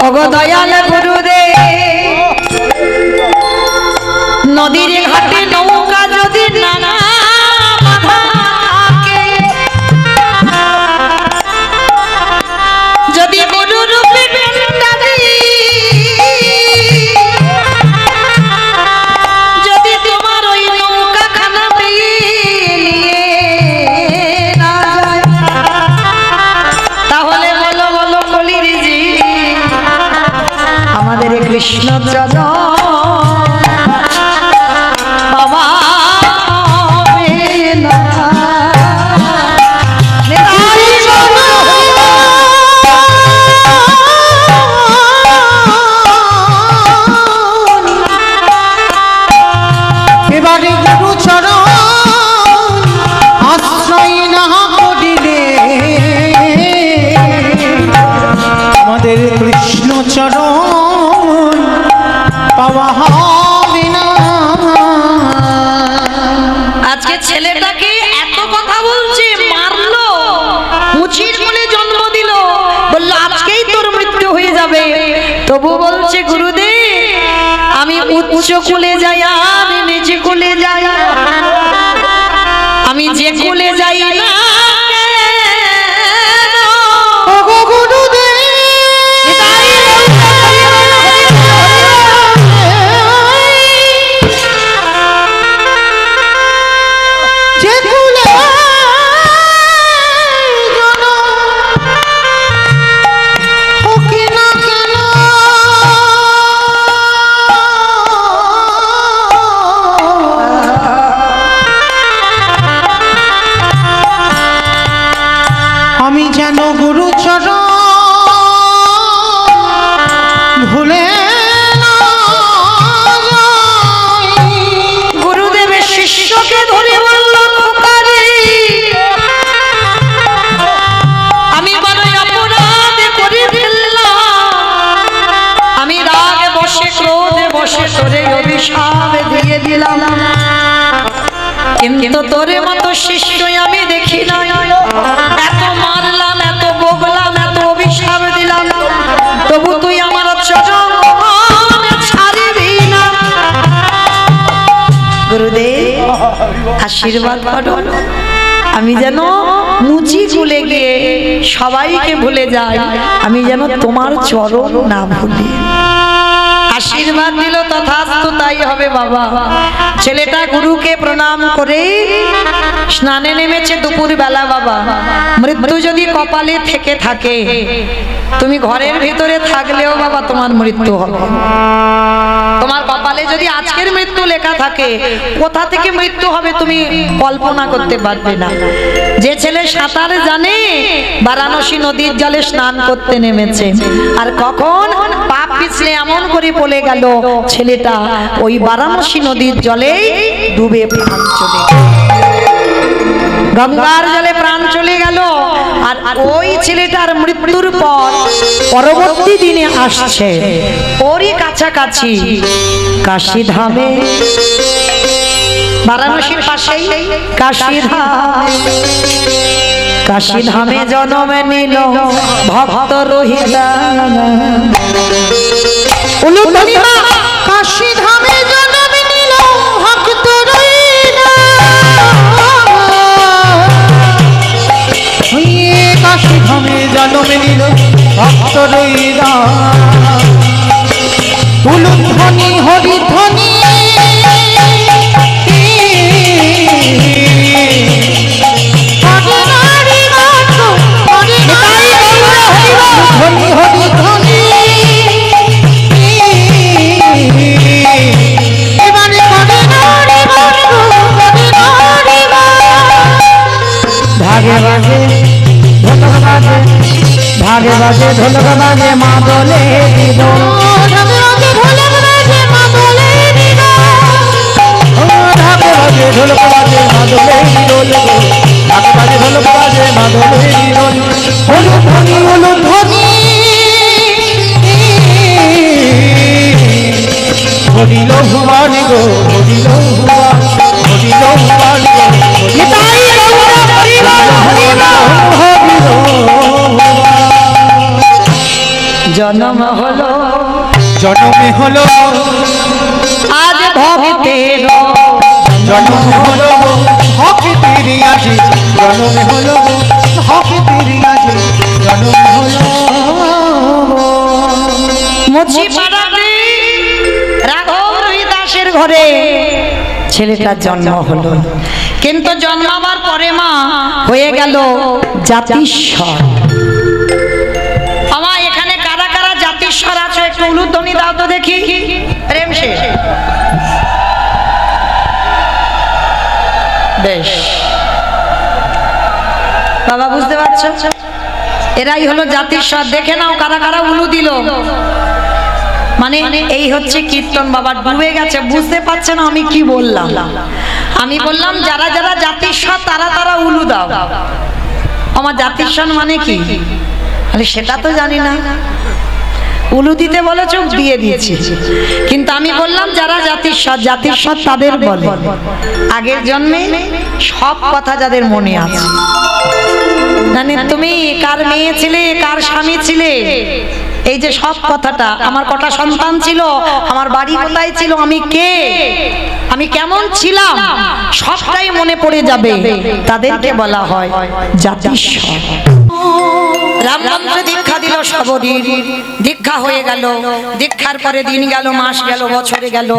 Speaker 1: ওগো দয়াল গুরুদেব নদীর ঘাটে নৌকা যদি নানা বাঁধা থাকে, যদি ছেলেটাকে এত কথা বলছে, মারলো, মুচির কোলে জন্ম দিল, বললো আজকেই তোর মৃত্যু হয়ে যাবে। তবু বলছে গুরুদেব আমি উচ্চ কুলে যাই আর নিচে কুলে যাই, আমি যে কুলে যাই না
Speaker 3: আমি যেন গুরু চরণ ভুলে না যাই।
Speaker 1: গুরুদেবের শিষ্যকে ধরে বলল খোকারে আমি বড়ই অপরাধ করে ফেললাম, আমি রাগে বসে ক্রোধে বসে তোরে অভিশাপ দিয়ে দিলাম, কিন্তু তোরে মতো শিষ্যই আমি দেখি নাই, এত মারলাম এত বকলাম এত অভিশাপ দিলাম, তবু তুই আমার চরণ ছাড়বি না। গুরুদেব আশীর্বাদ করো, আমি যেন মুচি কুলে গিয়ে সবাইকে ভুলে যাই, আমি যেন তোমার চরণ না ভুলি। আশীর্বাদ দিল, তথাস্তু তাই হবে বাবা। ছেলেটা গুরুকে প্রণাম করে স্নানে নেমেছে দুপুর বেলা। বাবা মৃত্যু যদি কপালে থেকে থাকে, তুমি ঘরের ভিতরে থাকলেও বাবা তোমার মৃত্যু হবে। তোমার কপালে যদি আজকের মৃত্যু লেখা থাকে, কোথা থেকে মৃত্যু হবে তুমি কল্পনা করতে পারবে না। যে ছেলে সাঁতার জানে বারাণসী নদীর জলে স্নান করতে নেমেছে, আর কখন পা পিছলে এমন করে পড়ে গেল ছেলেটা ওই বারাণসী নদীর জলেই ডুবে প্রাণ চলে গেল, গঙ্গার জলে প্রাণ চলে গেল। আর ওই ছেলেটার মৃত্যুর পর পরবর্তী দিনে আসছে ওরই কাছাকাছি কাশীধামে, বারাণসীর পাশেই কাশীধাম, কাশীধামে জন্ম নিল ভক্ত রহিলা।
Speaker 3: কাশীধামে জন্ম নিল ভক্ত রহিলা, কাশীধামে জন্ম নিল ভক্ত রহিলা। উলুধ্বনি হরিধ্বনি ভাগে বাজে ঢোলক বাজে মাদলে দিল, ভাগে বাজে ঢোলক বাজে মাদলে দিল, ভাগে বাজে ঢোলক বাজে মাদলে দিল, ভাগে বাজে ঢোলক বাজে মাদলে দিল। উলুধ্বনি উলুধ্বনি হরিল ভুবন গো, হরিল ভুবন, হরিল ভুবন গো, নিতাই গৌর হরিল হরিল হরিল।
Speaker 1: জন্ম হলো
Speaker 3: জন্মে হলো
Speaker 1: আজ ভক্তের,
Speaker 3: জন্মে হলো ভক্তের আজি, জন্মে হলো ভক্তের আজি, জন্মে হলো
Speaker 1: মুচিপাড়াতে রাঘব রহিদাসের ঘরে ছেলেটার জন্ম হলো, কিন্তু জন্মাবার পরে মা হয়ে গেল জাতিস্বর। আমার এখানে কারা কারা জাতিস্বর আছে একটু উলুধ্বনি দাও তো দেখি। প্রেম শেষ, বেশ বাবা বুঝতে পারছো, এরাই হলো জাতিস্বর। দেখে নাও কারা কারা উলু দিল। মানে এই হচ্ছে কীর্তন। বাবা ডুবে গেছে, বুঝতে পারছে না আমি কি বললাম। আমি বললাম যারা যারা জাতিস্বর তারা তারা উলু দাও। আমার জাতিস্বর মানে কি, আরে সেটা তো জানি না। উলু দিতে বলেছ দিয়ে দিয়েছি, কিন্তু আমি বললাম যারা জাতির স্বাদ তাদের বলে আগের জন্মে সব কথা যাদের মনে আছে। জানি তুমি কার মেয়ে ছিলে, কার স্বামী ছিলে, এই যে সব কথাটা, আমার কটা সন্তান ছিল, আমার বাড়ি কোথায় ছিল, আমি কে, আমি কেমন ছিলাম, সবটাই মনে পড়ে যাবে, তাদেরকে বলা হয় জাতির স্বাদ। রামমন্ত্র দীক্ষা দিল শবরীর, দীক্ষা হয়ে গেল, দীক্ষার পরে দিন গেল, মাস গেল, বছরে গেল,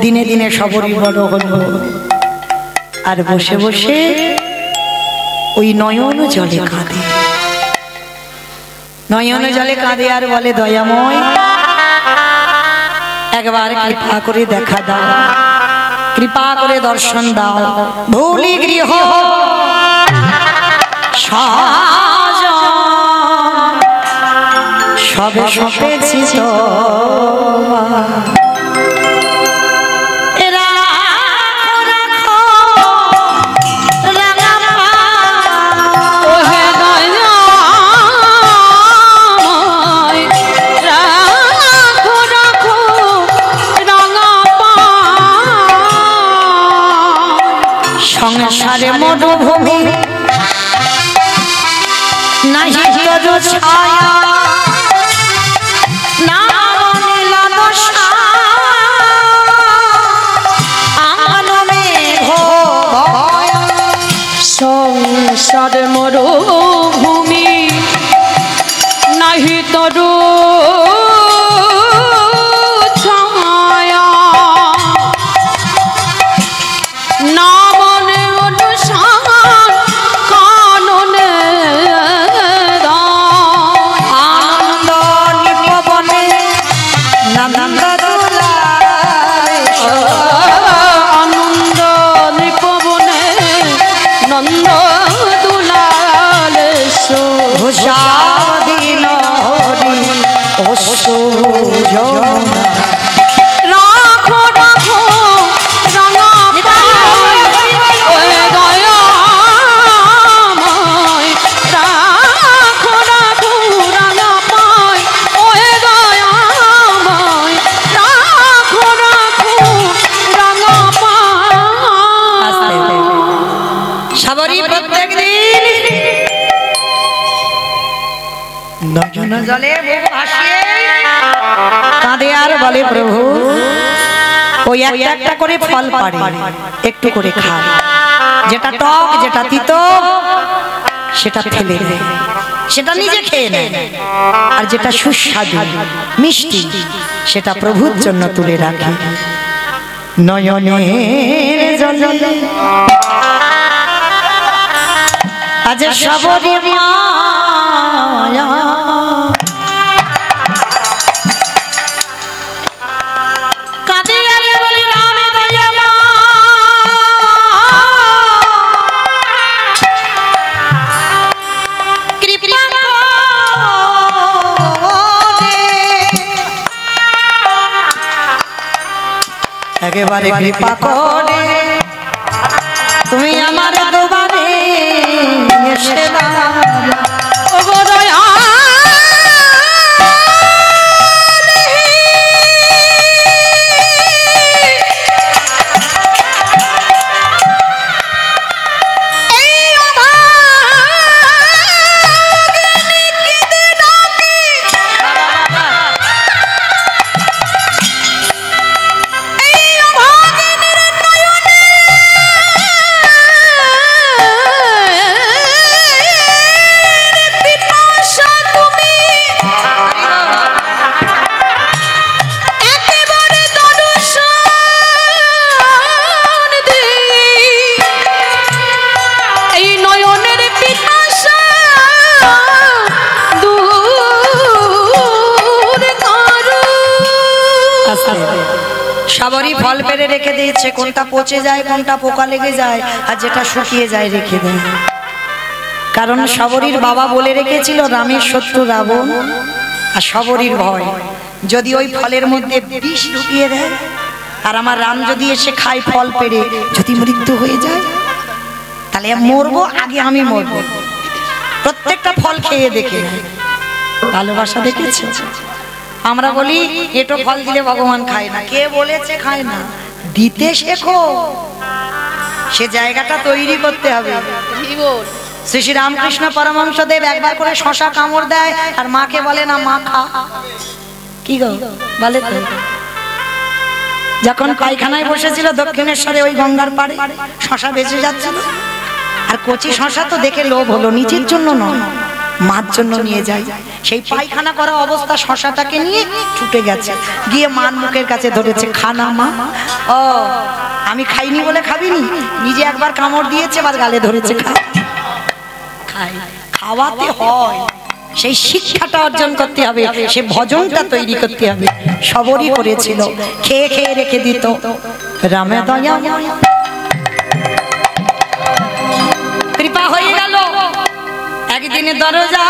Speaker 1: দিনে দিনে শবরী বড় হলো। আর বসে বসে ওই নয়ন জলে কাঁদে, নয়ন জলে কাঁদে আর বলে দয়াময় একবার কৃপা করে দেখা দাও, কৃপা করে দর্শন দাও, ভুলি গৃহ সবে সপেছি তো সংসারে মরুভূমি নাহি তরু ছায়া, না নীলা দশা আলো মেঘ ভয়।
Speaker 4: সংসারে মরুভূমি নাহি তরু ছায়া, না মনে অনুসার কাননে
Speaker 1: আনন্দ নিপবনে নন্দ দুলারে,
Speaker 4: আনন্দ নিপবনে নন্দ দুলালে
Speaker 1: ভূষাদিন হরি অশ্রু যমুনা।
Speaker 4: রাখো রাখো রাঙা পায় ওরে দয়াময়, রাখো রাখো রাঙা পায় ওরে দয়াময়, রাখো রাখো রাঙা পায়।
Speaker 1: শবরী প্রত্যেক দিন নয়ন জলে মুখ ভাসিয়ে কাঁদে আর বলে প্রভু ওই একটা একটা করে ফল পাড়ে একটু করে খায়, যেটা টক যেটা তিতো সেটা ফেলে দেয়, সেটা নিজে খেয়ে নেয়, আর যেটা সুস্বাদু মিষ্টি সেটা প্রভুর জন্য তুলে রাখে। নয়নের জলে আজ শবরী মায়া কাঁদে আর বলে রামে দয়াময় কৃপা করে একেবারে কৃপা করে তুমি আমার দুবারে এসে শবরী ফল পেরে রেখে দিয়েছে, কোনটা পচে যায় কোনটা পোকা লেগে যায় আর যেটা শুকিয়ে যায় রেখে দেয়। কারণ শবরীর বাবা বলে রেখেছিল রামের শত্রু রাবণ, আর শবরীর ভয় যদি ওই ফলের মধ্যে বিষ ঢুকিয়ে দেয় আর আমার রাম যদি এসে খায় ফল পেরে, যদি মৃত্যু হয়ে যায় তাহলে মরবো, আগে আমি মরবো। প্রত্যেকটা ফল খেয়ে দেখে ভালোবাসা দেখেছে। আমরা বলি এটো ফল দিলে ভগবান খায় না, কে বলেছে খায় না? দিতে শেখো, সে জায়গাটা তৈরি করতে হবে। শ্রী শ্রী রামকৃষ্ণ পরমহংসদেব একবার করে শশা কামড় দেয় আর মাকে বলে না মা খা, কি গো বলে তো? যখন পায়খানায় বসেছিল দক্ষিণেশ্বরে ওই গঙ্গার পাড়ে, শশা বেঁচে যাচ্ছিল, আর কচি শশা তো দেখে লোভ হলো, নিজের জন্য নয় মার জন্য নিয়ে যায়। সেই পায়খানা করা অবস্থা শশাটাকে নিয়ে ছুটে গেছে, গিয়ে মার মুখের কাছে ধরেছে, খানা মা। ও আমি খাইনি বলে খাবিনি, নিজে একবার কামড় দিয়েছে, এবার গালে ধরেছে, খা। খাই, খাওয়াতে হয়, সেই শিক্ষাটা অর্জন করতে হবে, সে ভজনটা তৈরি করতে হবে। সবরই করেছিল, খেয়ে খেয়ে রেখে দিত। রামে দয়া কৃপা হয়ে গেল, একদিনে দরজা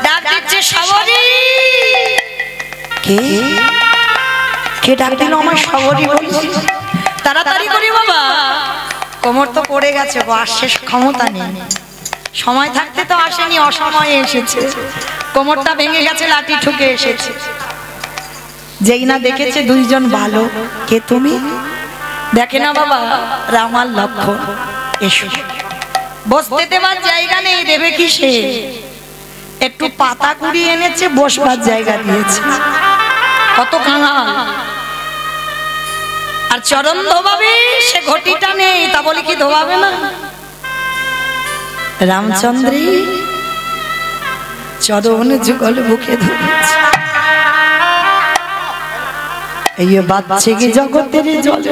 Speaker 1: ডাক দিচ্ছে, সবরি। কে কে ডাক দিল? আমার সবরি বলছি, তাড়াতাড়ি করি বাবা, কোমর তো পড়ে গেছে, আর শেষ ক্ষমতা নেই, সময় থাকতে তো আসেনি, অসময়ে এসেছে, কোমরটা ভেঙে গেছে, লাঠি ঠুকে এসেছে। যেই না দেখেছে দুইজন ভালো, কে তুমি? দেখে না বাবা রামার লক্ষণ, এসো। বসতে দেবার জায়গা নেই, দেবে কি সে? একটু পাতা কুড়িয়ে এনেছে, বসবার জায়গা দিয়েছে। কত কাঙাল! আর চরণ ধোবাবে, সে ঘটিটা নেই, তা বলি কি ধোবাবে না? রামচন্দ্রী চরণ যুগল বুকে ধরেছে, এই বাচ্চে কি জগতের জল,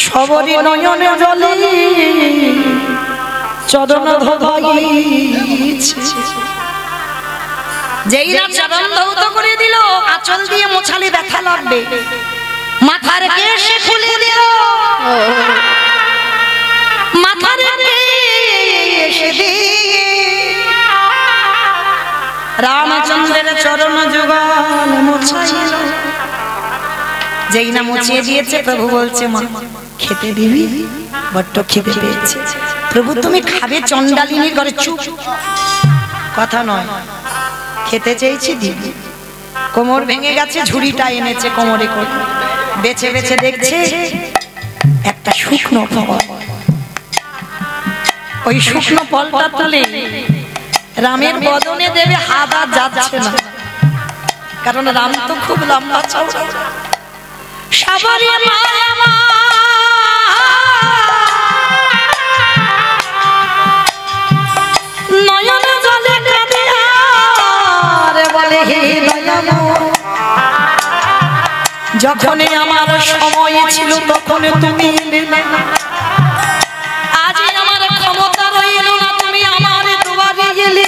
Speaker 1: সবরি নয়নে জলে চরণ ধোবাইছে। যেই না চরণ ধৌত করে দিল, আঁচল দিয়ে মোছালে ব্যথা লাগবে, মাথার কেশ খুলে দিল, মাথার কেশ রামচন্দ্রের চরণ যুগল মোছাইল। যেই না মুছিয়ে দিয়েছে, প্রভু বলছে, মা খেতে দিবি? বড্ড খেতে পেয়েছে। প্রভু তুমি খাবে? চণ্ডালিনীর ঘরে চুপ, কথা নয়, খেতে চেয়েছি দিবি। কোমর ভেঙে গেছে, ঝুড়িটা এনেছে কোমরে করে, বেছে বেছে দেখছে একটা শুকনো ফল, ওই শুকনো ফলটা তুলে রামের বদনে দেবে, হাত আর যাচ্ছে না, কারণ রাম তো খুব লম্বা চওড়া। সবরি মায়া নয়ন জলে কাঁদে আর বলে, হে দয়াময়, যখন আমার সময় ছিল তখন তুমি এলে না, আজ আমার ক্ষমতা রইল না, তুমি আমার দুয়ারে গেলে।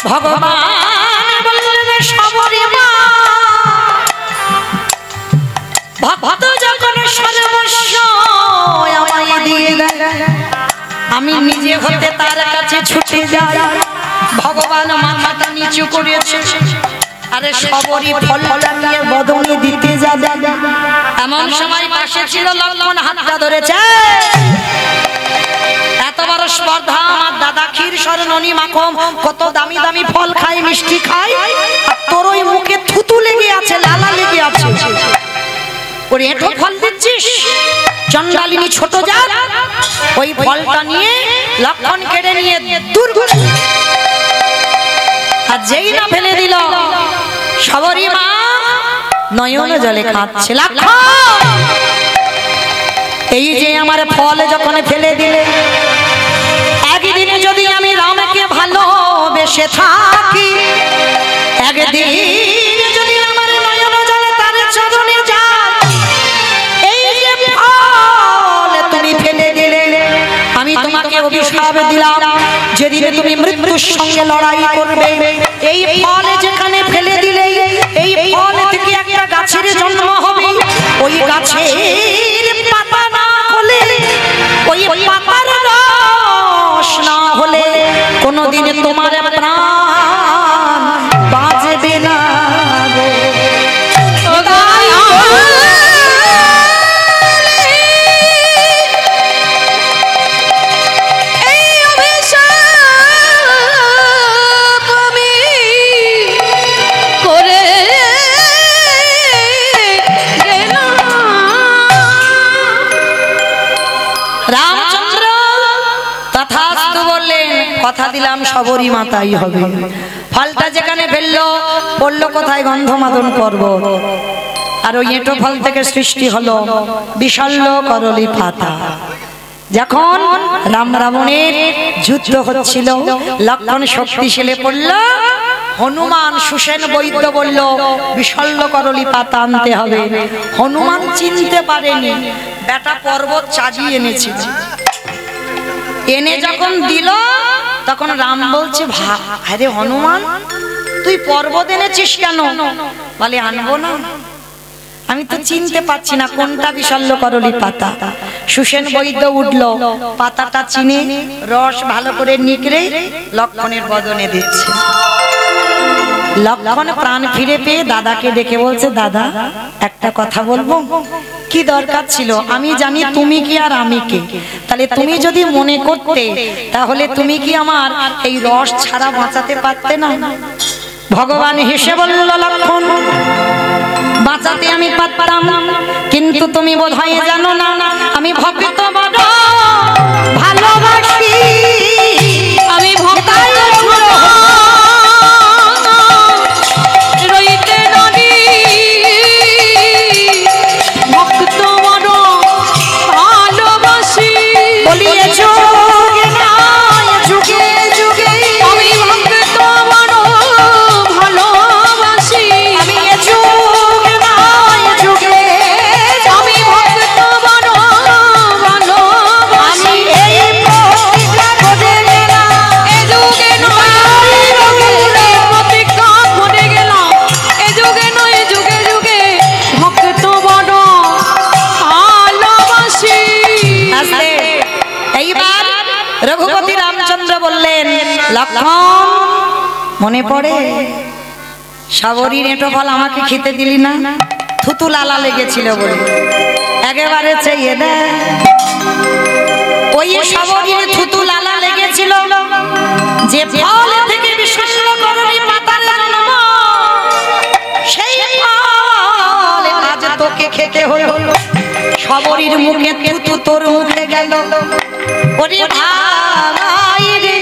Speaker 1: ভগবান বললেন, সবরি মা, ভক্ত যখন সর্বস্ব আমায় দিয়ে দেয়, আমি নিজে হতে তার কাছে ছুটে যাই। ভগবান মাথাটা নিচু করেছে, আরে সবরি ফলটা নিয়ে বদনে দিতে যাবে, এমন সময় পাশে ছিল লক্ষ্মণ, হাতটা ধরেছে। এত বড় স্পর্ধা, আমার দাদা ক্ষীর স্বর্ণনী মাখন কত দামি দামি ফল খায়, মিষ্টি খায়, আর তোর ওই মুখে থুতু লেগে আছে, লালা লেগে আছে, ওরে এত ফল দিচ্ছিস? চণ্ডালিনী ছোট জাত, ওই ফলটা নিয়ে লক্ষ্মণ কেড়ে নিয়ে দূর করে, আর যেই না ফেলে দিল, সবরি মা নয়ন জলে কাঁদছে, লক্ষ্মণ এই যে আমার ফল যখন ফেলে দিলে, একদিন যদি আমি রামকে ভালোবেসে থাকি, একদিন যদি আমার নয়ন জলে তার চরণে যায়, এই যে ফল তুমি ফেলে দিলে, আমি তোমাকে অভিশাপ দিলাম, যেদিন তুমি মৃত্যুর সঙ্গে লড়াই করবে, এই ফল যেখানে ফেলে দিলে, এই ফল থেকে একটা গাছের জন্ম হবে, ওই গাছের পাতা না হলে, ওই পাতার রস না হলে কোনোদিন তোমার প্রাণ বাঁচবে না। কথা দিলাম শবরী মাতাই হবে। ফলটা যেখানে ফেললো পড়লো কোথায়? গন্ধমাদন পর্বত। আর ওই এঁটো ফল থেকে সৃষ্টি হলো বিশল্য করলি পাতা। যখন রাম রাবণের যুদ্ধ হচ্ছিল, লক্ষণ শক্তিশালী পড়ল, হনুমান সুসেন বৈদ্য বলল বিশল্য করলি পাতা আনতে হবে। হনুমান চিনতে পারেনি, বেটা পর্বত চাজিয়ে এনেছিল। এনে যখন দিল তখন রাম বলছে, আরে হনুমান তুই পর্বত এনেছিস কেন? বলে আনবো না, আমি তো চিনতে পারছি না কোনটা বিশল্য করলি পাতা। সুসেন বৈদ্য উঠল, পাতাটা চিনে রস ভালো করে নিকড়ে লক্ষণের বদনে দিচ্ছে। লক্ষণ প্রাণ ফিরে পেয়ে দাদাকে ডেকে বলছে, দাদা একটা কথা বলবো। কি দরকার ছিল? আমি জানি তুমি কি আর আমি কে, তাহলে তুমি যদি মনে করতে তাহলে তুমি কি আমার এই রস ছাড়া বাঁচাতে পারতে না? ভগবান হেসে বলল, লক্ষণ বাঁচাতে আমি পারতাম, কিন্তু তুমি বোধহয় জানো না আমি ভক্ত বড় ভালোবাসি।
Speaker 4: আমি ভক্ত রইতে নারী, ভক্ত বড় ভালোবাসি।
Speaker 1: বলিয়ে যুগে নয় যুগে যুগে
Speaker 4: আমি ভক্ত বড় ভালোবাসি।
Speaker 1: আমি এ যুগে নয় যুগে
Speaker 4: আমি ভক্ত বড় ভালোবাসি।
Speaker 1: আমি এই প্রতিজ্ঞা করে গেলাম,
Speaker 4: এ যুগে নয় প্রতিজ্ঞা করে গেলাম, এ যুগে নয় যুগে যুগে ভক্ত বড় ভালোবাসি।
Speaker 1: আস্তে। এইবার রঘুপতি রামচন্দ্র বললেন, লক্ষণ মনে পড়ে শবরীর এঁটো ফল আমাকে খেতে দিলি না? থুতু লালা লেগেছিল বলে একেবারে চেয়ে দে। ওই শবরীর থুতু লালা লেগেছিল, যে ফল থেকে বিশল্য করলি পাতার জন্ম, সেই ফল আজ তোকে খেতে হলো। শবরীর মুখে থুতু তোর মুখে গেল। ওরে ভাই রে,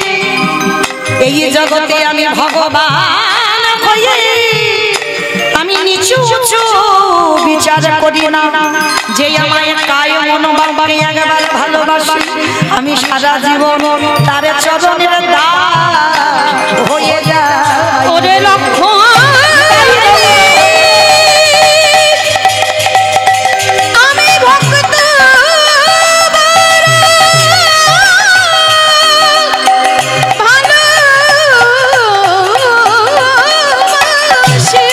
Speaker 1: এই জগতে আমি ভগবান হয়ে আমি নিচু উঁচু বিচার করি না। যে আমায় কায় মনোভাবে একবার ভালোবাসি, আমি সারা জীবন তার চরণের দাস হয়ে যায়।
Speaker 4: ওরে লক্ষণ আমি ভক্ত ভালোবাসি।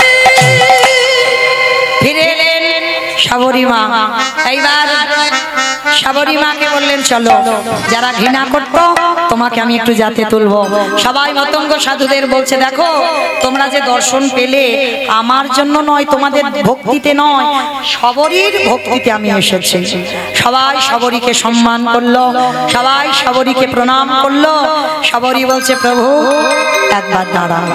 Speaker 1: ফিরে এলেন শবরী মা। এইবার শবরী মাকে বললেন, চলো যারা ঘৃণা করতো তোমাকে আমি একটু জাতে তুলবো। সবাই মতঙ্গ সাধুদের বলছে, দেখো তোমরা যে দর্শন পেলে আমার জন্য নয়, তোমাদের ভক্তিতে নয়, শবরীর ভক্তিতে আমি এসেছি। সবাই শবরীকে সম্মান করলো, সবাই শবরীকে প্রণাম করলো। শবরী বলছে, প্রভু একবার দাঁড়ান।